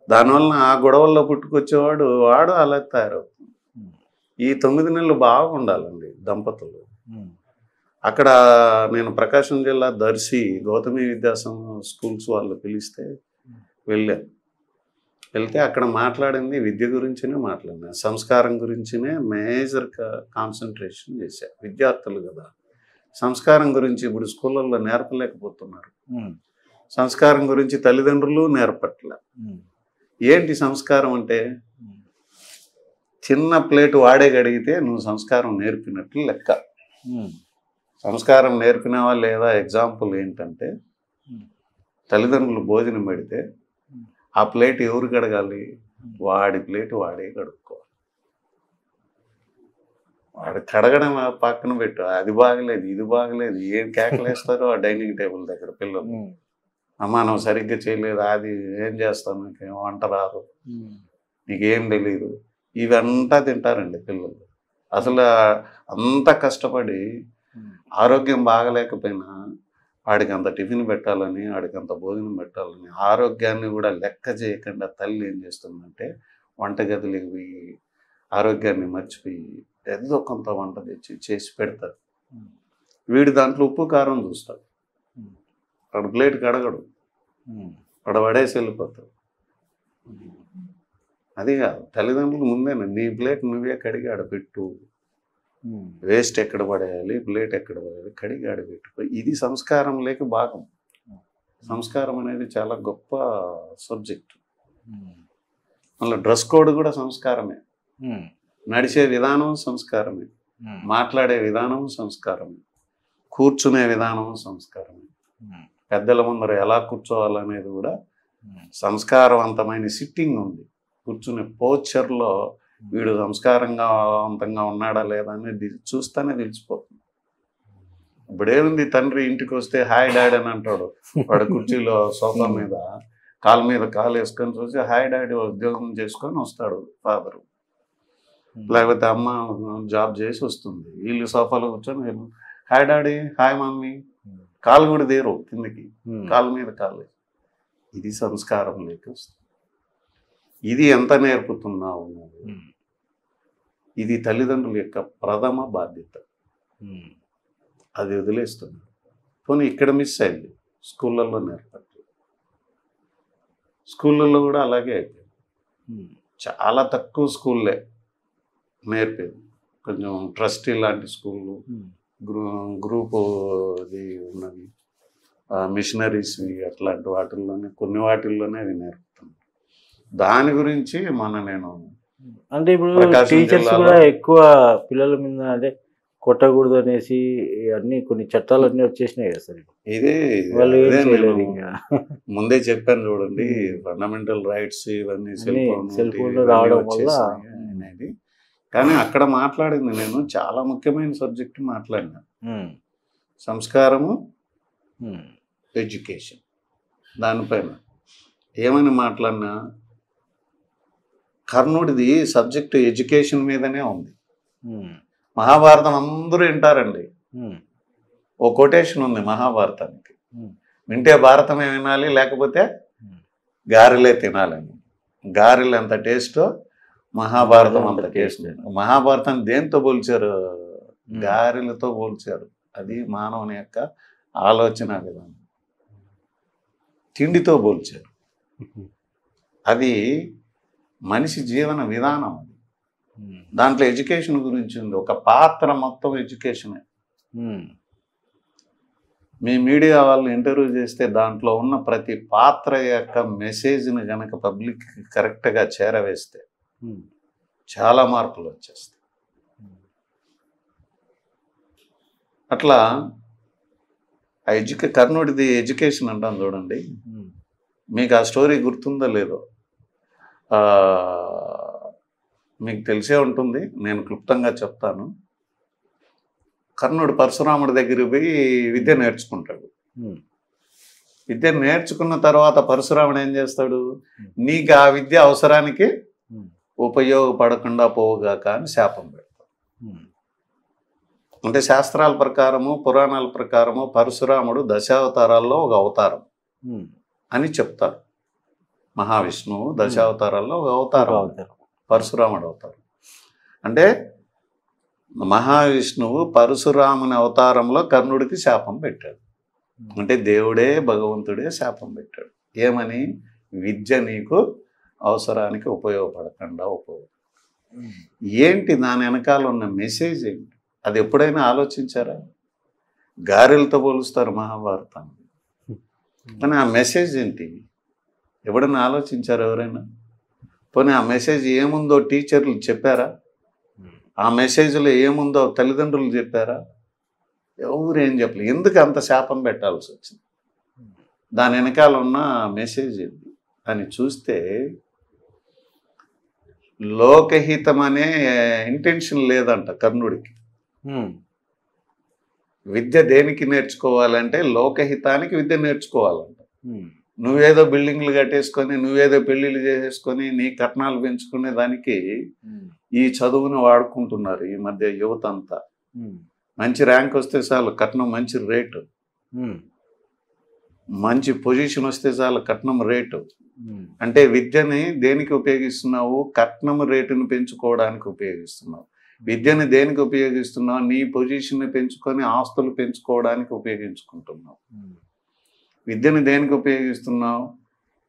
దానివల్ల ఆ గొడవల్లో పుట్టుకొచ్చేవాడు వాడు అలా తయారవుతుంది. ఈ 9 నెలలు బాగుండాలండి దంపతులు. అక్కడ నేను ప్రకాశం జిల్లా దర్శి గౌతమి విద్యాసంఘం స్కూల్స్ వాళ్ళు పిలిస్తే వెళ్తే అక్కడ మాట్లాడింది విద్య గురించినే మాట్లాడినా, సంస్కారం గురించినే మేజర్ కాన్సన్ట్రేషన్ చేశా. విద్యార్థులు కదా, సంస్కారం గురించి ఇప్పుడు స్కూళ్ళల్లో నేర్పలేకపోతున్నారు. సంస్కారం గురించి తల్లిదండ్రులు నేర్పట్లే. ఏంటి సంస్కారం అంటే, చిన్న ప్లేటు వాడే గడిగితే నువ్వు సంస్కారం నేర్పినట్లు లెక్క. సంస్కారం నేర్పినావా లేదా ఎగ్జాంపుల్ ఏంటంటే, తల్లిదండ్రులు భోజనం పెడితే ఆ ప్లేట్ ఎవరు కడగాలి? వాడి ప్లేట్ వాడే కడుక్కోవాలి. వాడు కడగడం పక్కన పెట్టు, అది బాగలేదు ఇది బాగలేదు ఏం కేకలేస్తారో ఆ డైనింగ్ టేబుల్ దగ్గర పిల్లలు. అమ్మా నువ్వు సరిగ్గా చేయలేదు, అది ఏం చేస్తావు, నీకేం వంట రాదు, నీకేం తెలియదు, ఇవంతా తింటారండి పిల్లలు. అసలు అంత కష్టపడి ఆరోగ్యం బాగలేకపోయినా వాడికి అంత టిఫిన్ పెట్టాలని, వాడికి అంత భోజనం పెట్టాలని, ఆరోగ్యాన్ని కూడా లెక్క చేయకుండా తల్లి ఏం చేస్తుందంటే వంటగదికి పోయి ఆరోగ్యాన్ని మర్చిపోయి ఏదో కొంత వంట తెచ్చి చేసి పెడతారు. వీడు దాంట్లో ఉప్పు కారం చూస్తాడు, వాడు ప్లేట్ కడగడు, వాడు పడేసి వెళ్ళిపోతాడు. అది కాదు, తల్లిదండ్రులు ముందేనా నీ ప్లేట్ నువ్వే కడిగి ఆడపెట్టు, వేస్ట్ ఎక్కడ పడేయాలి, ప్లేట్ ఎక్కడ పడేయాలి, కడిగి ఆడపెట్టుకో. ఇది సంస్కారం లేక భాగం. సంస్కారం అనేది చాలా గొప్ప సబ్జెక్ట్. మళ్ళీ డ్రెస్ కోడ్ కూడా సంస్కారమే, నడిచే విధానం సంస్కారమే, మాట్లాడే విధానం సంస్కారమే, కూర్చునే విధానం సంస్కారమే, పెద్దల ముందర ఎలా కూర్చోవాలనేది కూడా సంస్కారవంతమైన సిట్టింగ్ ఉంది. కూర్చునే పోస్చర్లో వీడు సంస్కారంగా ఉన్నాడా లేదా అనేది చూస్తేనే తెలిసిపోతుంది. ఇప్పుడేముంది, తండ్రి ఇంటికి వస్తే హాయ్ డాడీ అని అంటాడు, వాడు కుర్చీలో సోఫా మీద కాలు వేసుకొని చూసి హాయ్ డాడీ ఉద్యోగం చేసుకొని వస్తాడు ఫాదరు, లేకపోతే అమ్మ జాబ్ చేసి వస్తుంది, వీళ్ళు సోఫాలో కూర్చొని హాయ్ డాడీ హాయ్ మమ్మీ, కాలు కూడా దేరు కిందకి, కాలు మీద కాలు. ఇది సంస్కారం లేక వస్తుంది. ఇది ఎంత నేర్పుతున్నావు నువ్వు? ఇది తల్లిదండ్రుల యొక్క ప్రథమ బాధ్యత. అది వదిలేస్తుంది. పోనీ ఇక్కడ మిస్ అయింది, స్కూళ్ళల్లో నేర్పట్లేదు. స్కూళ్ళల్లో కూడా అలాగే అయిపోయింది. చాలా తక్కువ స్కూల్లే నేర్పేది. కొంచెం ట్రస్టీ లాంటి స్కూళ్ళు, గ్రూపు అది ఉన్నది, మిషనరీస్వి అట్లాంటి వాటిల్లోనే కొన్ని వాటిల్లోనే అవి నేర్పుతాను. దాని గురించి నేను అంటే ఇప్పుడు టీచర్స్ కూడా ఎక్కువ పిల్లల మీద అంటే కొట్టకూడదు అనేసి అన్ని కొన్ని చట్టాలు అన్నీ వచ్చేసినాయి కదా సార్. ఇదే ముందే చెప్పాను చూడండి, ఫండమెంటల్ రైట్స్ ఇవన్నీ సెల్ ఫోన్ రావడం వల్ల అనేది. కానీ అక్కడ మాట్లాడింది నేను చాలా ముఖ్యమైన సబ్జెక్ట్ మాట్లాడినా, సంస్కారము ఎడ్యుకేషన్. దానిపైన ఏమని మాట్లాడినా, కర్ణుడిది సబ్జెక్టు ఎడ్యుకేషన్ మీదనే ఉంది. మహాభారతం అందరూ వింటారండి. ఓ కొటేషన్ ఉంది మహాభారతానికి, వింటే భారతమే వినాలి లేకపోతే గారెలే తినాలని. గారెలు ఎంత టేస్టో మహాభారతం అంత టేస్ట్. మహాభారతం దేంతో పోల్చారు? గారెలతో పోల్చారు. అది మానవుని యొక్క ఆలోచన విధానం. తిండితో పోల్చారు. అది మనిషి జీవన విధానం. అది దాంట్లో ఎడ్యుకేషన్ గురించి ఉంది. ఒక పాత్ర మొత్తం ఎడ్యుకేషనే. మీ మీడియా వాళ్ళు ఇంటర్వ్యూ చేస్తే దాంట్లో ఉన్న ప్రతి పాత్ర యొక్క మెసేజ్ని కనుక పబ్లిక్ కరెక్ట్గా చేరవేస్తే చాలా మార్పులు వచ్చేస్తాయి. అట్లా ఆ కర్ణుడిది ఎడ్యుకేషన్ అంటాను చూడండి. మీకు ఆ స్టోరీ గుర్తుందో లేదో, మీకు తెలిసే ఉంటుంది, నేను క్లుప్తంగా చెప్తాను. కర్ణుడు పరశురాముడి దగ్గరికి పోయి విద్య నేర్చుకుంటాడు. విద్య నేర్చుకున్న తర్వాత పరశురాముడు ఏం చేస్తాడు? నీకు ఆ విద్య అవసరానికి ఉపయోగపడకుండా పోవుగాక అని శాపం పెడతాడు. అంటే శాస్త్రాల ప్రకారము, పురాణాల ప్రకారము పరశురాముడు దశావతారాల్లో ఒక అవతారం అని చెప్తారు. మహావిష్ణువు దశావతారాల్లో ఒక అవతారం, పరశురాముడు అవతారం. అంటే మహావిష్ణువు పరశురాముని అవతారంలో కర్ణుడికి శాపం పెట్టాడు. అంటే దేవుడే భగవంతుడే శాపం పెట్టాడు. ఏమని? విద్య నీకు అవసరానికి ఉపయోగపడకుండా ఏంటి దాని వెనకాల ఉన్న మెసేజ్ ఏంటి? అది ఎప్పుడైనా ఆలోచించారా? గారెలతో పోలుస్తారు మహాభారతాన్ని, కానీ ఆ మెసేజ్ ఏంటి ఎప్పుడైనా ఆలోచించారు ఎవరైనా? పోనీ ఆ మెసేజ్ ఏముందో టీచర్లు చెప్పారా? ఆ మెసేజ్లో ఏముందో తల్లిదండ్రులు చెప్పారా? ఎవరు ఏం చెప్పలేదు. ఎందుకు అంత శాపం పెట్టాల్సి వచ్చింది? దాని వెనకాల ఉన్న మెసేజ్ ఏంటి అని చూస్తే లోకహితం అనే ఇంటెన్షన్ లేదంట కర్ణుడికి. విద్య దేనికి నేర్చుకోవాలంటే లోకహితానికి విద్య నేర్చుకోవాలంట. నువ్వేదో బిల్డింగ్లు కట్టేసుకొని, నువ్వేదో పెళ్లిళ్ళు చేసేసుకొని, నీ కట్నాలు పెంచుకునే దానికి ఈ చదువును వాడుకుంటున్నారు ఈ మధ్య యువత అంతా. మంచి ర్యాంక్ వస్తే చాలు కట్నం మంచి రేటు, మంచి పొజిషన్ వస్తే చాలు కట్నం రేటు. అంటే విద్యని దేనికి ఉపయోగిస్తున్నావు? కట్నం రేటును పెంచుకోవడానికి ఉపయోగిస్తున్నావు. విద్యని దేనికి ఉపయోగిస్తున్నావు? నీ పొజిషన్ని పెంచుకొని ఆస్తులు పెంచుకోవడానికి ఉపయోగించుకుంటున్నావు. విద్యను దేనికి ఉపయోగిస్తున్నావు?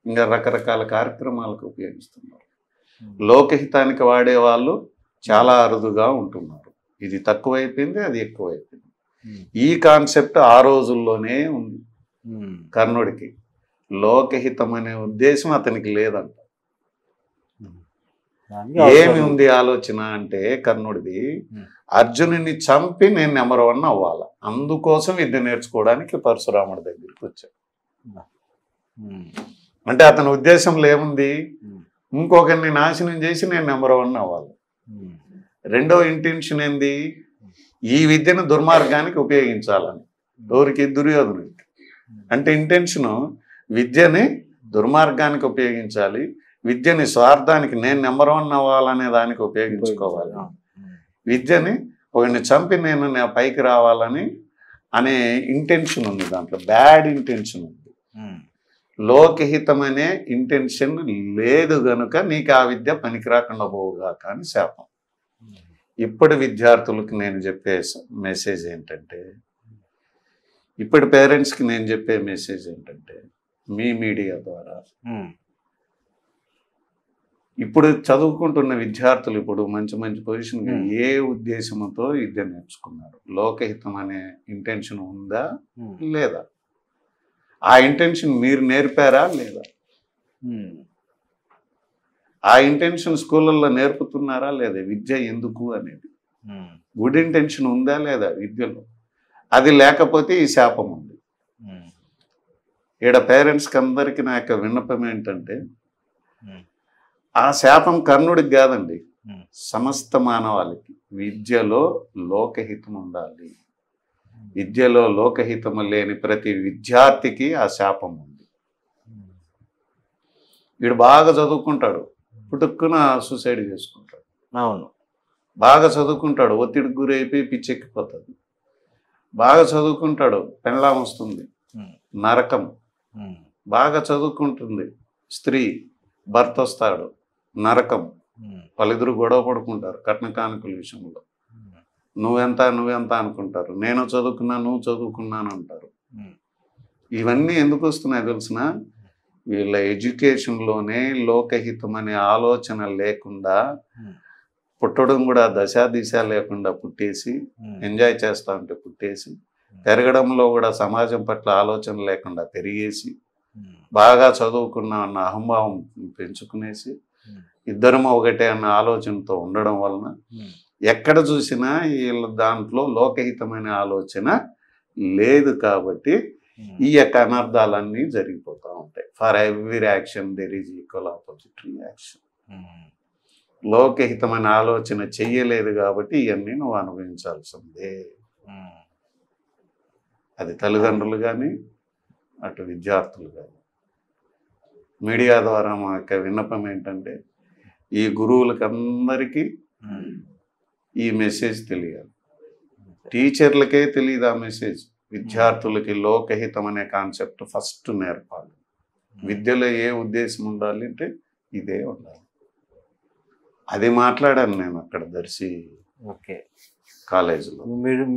ఇంకా రకరకాల కార్యక్రమాలకు ఉపయోగిస్తున్నారు. లోకహితానికి వాడే వాళ్ళు చాలా అరుదుగా ఉంటున్నారు. ఇది తక్కువైపోయింది, అది ఎక్కువైపోయింది. ఈ కాన్సెప్ట్ ఆ రోజుల్లోనే ఉంది కర్ణుడికి. లోకహితం అనే ఉద్దేశం అతనికి లేదంట. ఏమి ఉంది ఆలోచన అంటే కర్ణుడిది, అర్జునుని చంపి నేను నెంబర్ 1 అవ్వాలి, అందుకోసం విద్య నేర్చుకోవడానికి పరశురాముడి దగ్గరికి వచ్చాడు. అంటే అతని ఉద్దేశంలో ఏముంది? ఇంకొకరిని నాశనం చేసి నేను నెంబర్ 1 అవ్వాలి. రెండో ఇంటెన్షన్ ఏంది? ఈ విద్యను దుర్మార్గానికి ఉపయోగించాలని. ఎవరికి? దుర్యోధనుడికి. అంటే ఇంటెన్షను విద్యని దుర్మార్గానికి ఉపయోగించాలి, విద్యని స్వార్థానికి నేను నెంబర్ 1 అవ్వాలనే దానికి ఉపయోగించుకోవాలి, విద్యని ఒకరిని చంపి నేను పైకి రావాలని అనే ఇంటెన్షన్ ఉంది దాంట్లో. బ్యాడ్ ఇంటెన్షన్ ఉంది. లోకహితం అనే ఇంటెన్షన్ లేదు గనుక నీకు ఆ విద్య పనికిరాకుండా పోవుగా కానీ శాపం. ఇప్పటి విద్యార్థులకు నేను చెప్పే మెసేజ్ ఏంటంటే, ఇప్పటి పేరెంట్స్కి నేను చెప్పే మెసేజ్ ఏంటంటే, మీ మీడియా ద్వారా ఇప్పుడు చదువుకుంటున్న విద్యార్థులు ఇప్పుడు మంచి మంచి పొజిషన్గా ఏ ఉద్దేశంతో విద్య నేర్చుకున్నారు? లోకహితం అనే ఇంటెన్షన్ ఉందా లేదా? ఆ ఇంటెన్షన్ మీరు నేర్పారా లేదా? ఆ ఇంటెన్షన్ స్కూళ్ళల్లో నేర్పుతున్నారా లేదా? విద్య ఎందుకు అనేది గుడ్ ఇంటెన్షన్ ఉందా లేదా విద్యలో? అది లేకపోతే ఈ శాపం ఉంది. ఈడ పేరెంట్స్కి అందరికీ నా యొక్క విన్నపం ఏంటంటే, ఆ శాపం కర్ణుడికి కాదండి, సమస్త మానవాళికి. విద్యలో లోకహితం ఉండాలి. విద్యలో లోకహితము లేని ప్రతి విద్యార్థికి ఆ శాపం ఉంది. వీడు బాగా చదువుకుంటాడు, పుట్టుక్కున సూసైడ్ చేసుకుంటాడు. అవును. బాగా చదువుకుంటాడు, ఒత్తిడికి గురి అయిపోయి పిచ్చెక్కిపోతుంది. బాగా చదువుకుంటాడు, పెళ్ళాం వస్తుంది, ఉమ్, నరకం. ఉమ్, బాగా చదువుకుంటుంది స్త్రీ, భర్త వస్తాడు, నరకం. ఉమ్, వాళ్ళిద్దరు గొడవ పడుకుంటారు కట్న కానుకల విషయంలో. ఉమ్, నువ్వెంత అనుకుంటారు, నేను చదువుకున్నా నువ్వు చదువుకున్నాను అంటారు. ఉమ్, ఇవన్నీ ఎందుకు వస్తున్నాయి తెలిసిన, వీళ్ళ ఎడ్యుకేషన్లోనే లోకహితం అనే ఆలోచన లేకుండా, ఉమ్, పుట్టడం కూడా దిశ లేకుండా పుట్టేసి, ఉమ్, ఎంజాయ్ చేస్తా ఉంటే పుట్టేసి, పెరగడంలో కూడా సమాజం పట్ల ఆలోచన లేకుండా పెరిగేసి, ఉమ్, బాగా చదువుకున్నా అన్న అహంభావం పెంచుకునేసి, ఉమ్, ఇద్దరము ఒకటే అన్న ఆలోచనతో ఉండడం వలన ఉమ్, ఎక్కడ చూసినా వీళ్ళ దాంట్లో లోకహితమైన ఆలోచన లేదు. కాబట్టి ఈ యొక్క అనర్థాలన్నీ జరిగిపోతూ ఉంటాయి. For every action there is equal opposite reaction. Um, లోకహితమైన ఆలోచన చెయ్యలేదు కాబట్టి ఇవన్నీ నువ్వు అనుభవించాల్సిందే. ఉమ్. అది తల్లిదండ్రులు కానీ, అటు విద్యార్థులు కానీ. మీడియా ద్వారా మా యొక్క విన్నపం ఏంటంటే, ఈ గురువులకందరికీ ఈ మెసేజ్ తెలియాలి. టీచర్లకే తెలియదు ఆ మెసేజ్. విద్యార్థులకి లోకహితం అనే కాన్సెప్ట్ ఫస్ట్ నేర్పాలి. విద్యలో ఏ ఉద్దేశం ఉండాలి అంటే ఇదే ఉండాలి. అది మాట్లాడాను నేను అక్కడ దర్శి ఓకే. కాలేజీలో.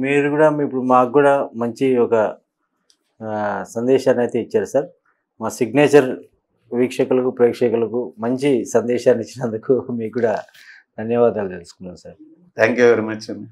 మీరు కూడా ఇప్పుడు మాకు కూడా మంచి ఒక సందేశాన్ని అయితే ఇచ్చారు సార్. మా సిగ్నేచర్ వీక్షకులకు, ప్రేక్షకులకు మంచి సందేశాన్ని ఇచ్చినందుకు మీకు కూడా ధన్యవాదాలు తెలుసుకున్నాను sir. Thank you very much అండి.